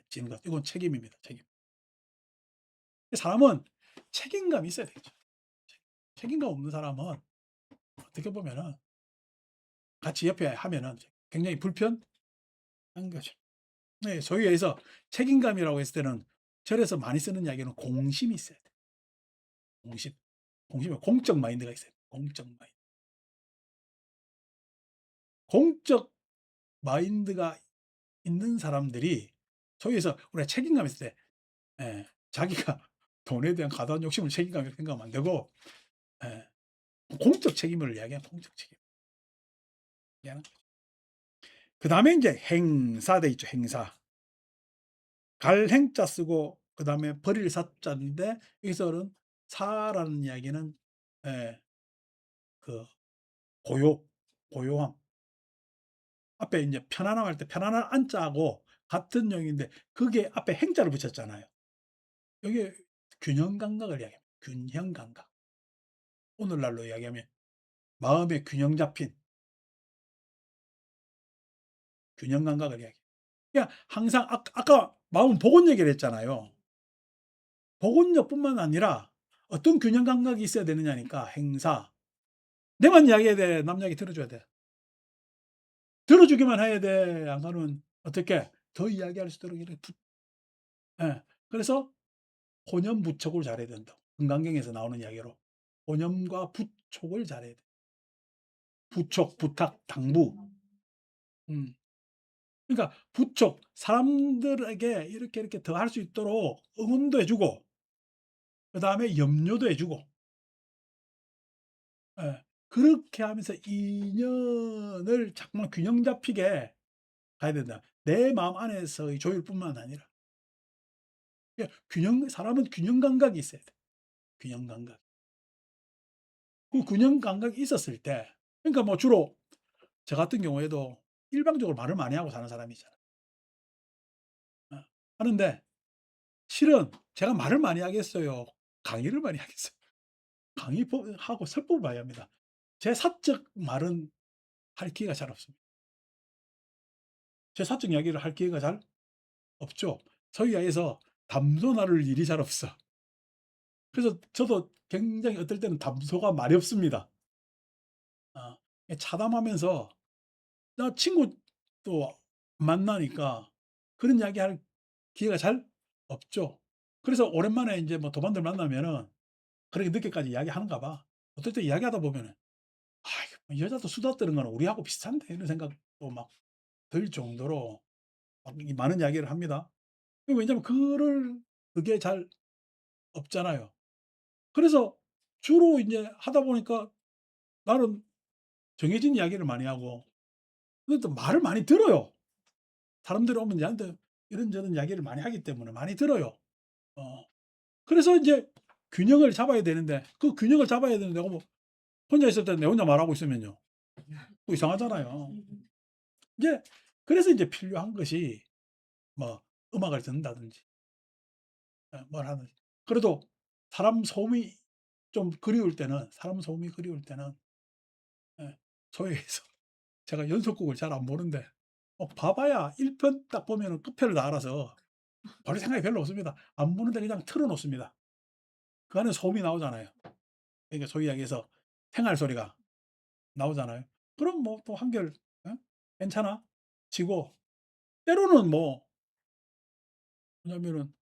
지는 것. 이건 책임입니다, 책임. 사람은 책임감이 있어야 되겠죠. 책임감 없는 사람은 어떻게 보면은 같이 옆에 하면은 굉장히 불편한 거죠. 네. 소위 해서 책임감이라고 했을 때는 절에서 많이 쓰는 이야기는 공심이 있어야 돼요. 공심. 공심은 공적 마인드가 있어야 돼요. 공적 마인드. 공적 마인드가 있는 사람들이 소위 해서 우리가 책임감 있을 때 자기가 돈에 대한 과도한 욕심을 책임감이라고 생각하면 안 되고 예 공적 책임을 이야기하는 공적 책임 이야기하는 거죠. 그다음에 인제 행사돼 있죠, 행사. 갈 행자 쓰고 그다음에 버릴 사자인데 여기서는 사라는 이야기는 예 그 고요, 고요함. 앞에 인제 편안함 할 때 편안한 안자하고 같은 용인데 그게 앞에 행자를 붙였잖아요. 이게 균형 감각을 이야기합니다. 균형 감각. 오늘날로 이야기하면 마음의 균형 잡힌 균형 감각을 이야기해요. 그러니까 항상 아까 마음 복원 얘기를 했잖아요. 복원력뿐만 아니라 어떤 균형 감각이 있어야 되느냐니까 행사. 내만 이야기해야 돼. 남 이야기 들어 줘야 돼. 들어 주기만 해야 돼. 안 그러면 어떻게 더 이야기할 수 있도록 이렇게 예. 그래서 혼연부촉을 잘해야 된다고. 금강경에서 나오는 이야기로. 혼연과 부촉을 잘해야 돼. 부촉, 부탁, 당부. 음. 그러니까 부촉, 사람들에게 이렇게 더 할 수 있도록 응원도 해 주고 그다음에 염려도 해 주고 예. 그렇게 하면서 인연을 정말 균형 잡히게 가야 된다. 내 마음 안에서의 조율뿐만 아니라 균형 사람은 균형 감각이 있어야 돼. 균형 감각. 그 균형 감각이 있었을 때 그러니까 뭐 주로 저 같은 경우에도 일방적으로 말을 많이 하고 사는 사람이잖아요. 어. 하는데 실은 제가 말을 많이 하겠어요? 강의를 많이 하겠어요? 강의 하고 설법을 많이 합니다. 제 사적 말은 할 기회가 잘 없습니다. 제 사적 이야기를 할 기회가 잘 없죠. 소위 하해서 담소 나눌 일이 잘 없어. 그래서 저도 굉장히 어떨 때는 담소가 말이 없습니다. 어. 차담하면서 나 친구도 만나니까 그런 이야기할 기회가 잘 없죠. 그래서 오랜만에 인제 뭐 도반들 만나면은 그렇게 늦게까지 이야기하는가 봐. 어떨 때 이야기하다 보면은 '아 여자도 수다 떠는 거는 우리하고 비슷한데.' 이런 생각도 막 들 정도로 막 이 많은 이야기를 합니다. 왜냐면 그게 잘 없잖아요. 그래서 주로 인제 하다 보니까 나는 정해진 이야기를 많이 하고 근데 또 말을 많이 들어요. 사람들이 오면 얘한테 이런저런 이야기를 많이 하기 때문에 많이 들어요. 어. 그래서 인제 균형을 잡아야 되는데 그 균형을 잡아야 되는데 내가 뭐 혼자 있을 때 내 혼자 말하고 있으면요. 또 이상하잖아요. 이제 그래서 인제 필요한 것이 뭐 음악을 듣는다든지 뭘 하든지. 그래도 사람 소음이 좀 그리울 때는 사람 소음이 그리울 때는 예 소위 해서 제가 연속곡을 잘 안 보는데 봐 봐야 1편 딱 보면은 끝편을 다 알아서 볼 생각이 별로 없습니다. 안 보는데 그냥 틀어 놓습니다. 그 안에 소음이 나오잖아요. 그러니까 소위 이야기해서 생활 소리가 나오잖아요. 그럼 뭐 또 한결 어 '괜찮아.' 치고 때로는 뭐 왜냐면은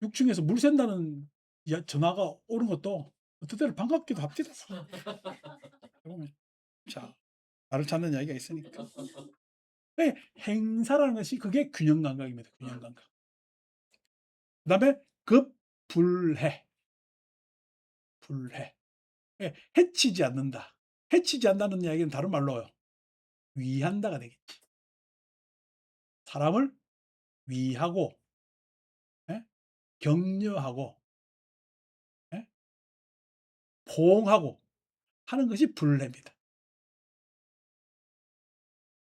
6 층에서 물 샌다는 전화가 오는 것도 어떨 때는 반갑기도 합니다. 보면 자 나를 찾는 이야기가 있으니까. 예, 행사라는 것이 그게 균형 감각입니다. 균형 감각. 그다음에 급불해, 불해. 예, 해치지 않는다. 해치지 않는다는 이야기는 다른 말로요. 위한다가 되겠지. 사람을 위하고, 예? 격려하고, 예? 포옹하고 하는 것이 불해입니다.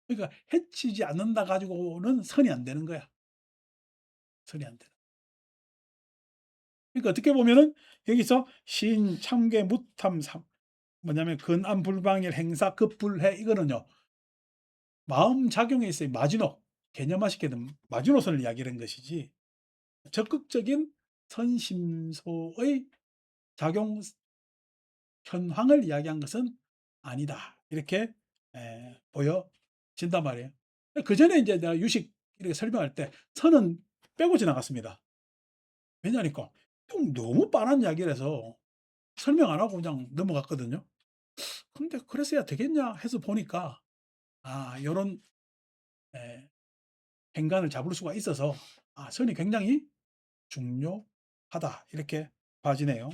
그러니까 해치지 않는다 가지고는 선이 안 되는 거야. 선이 안 되는. 그러니까 어떻게 보면은 여기서 신, 참괴, 무탐, 뭐냐면 근암, 불방일, 행사, 급불해 이거는요. 마음 작용에 있어요. 마지노. 개념화시키는 마지노선을 이야기하는 것이지 적극적인 선심소의 작용 현황을 이야기한 것은 아니다. 이렇게 보여진단 말이에요. 그전에 이제 내가 유식 이렇게 설명할 때 선은 빼고 지나갔습니다. 왜냐니까 좀 너무 빤한 이야기라서 설명 안 하고 그냥 넘어갔거든요. 근데 그랬어야 되겠냐 해서 보니까 요런 행간을 잡을 수가 있어서 선이 굉장히 중요하다 이렇게 봐지네요.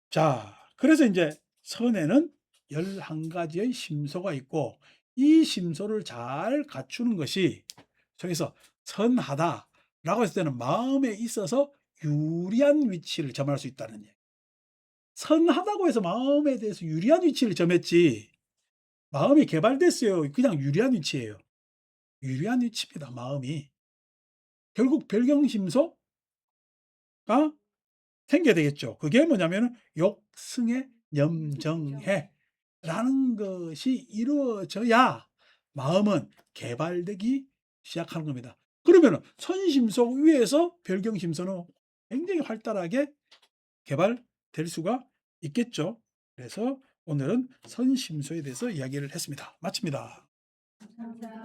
자, 그래서 인제 선에는 11 가지의 심소가 있고 이 심소를 잘 갖추는 것이 저기서 '선하다.'라고 했을 때는 마음에 있어서 유리한 위치를 점할 수 있다는 얘기. 선하다고 해서 마음에 대해서 유리한 위치를 점했지 마음이 개발됐어요. 그냥 유리한 위치예요. 유리한 위치입니다, 마음이. 결국 별경심소가 생겨야 되겠죠. 그게 뭐냐면은 욕승의 염정해라는 것이 이루어져야 마음은 개발되기 시작하는 겁니다. 그러면은 선심소 위에서 별경심소는 굉장히 활달하게 개발될 수가 있겠죠. 그래서 오늘은 선심소에 대해서 이야기를 했습니다. 마칩니다.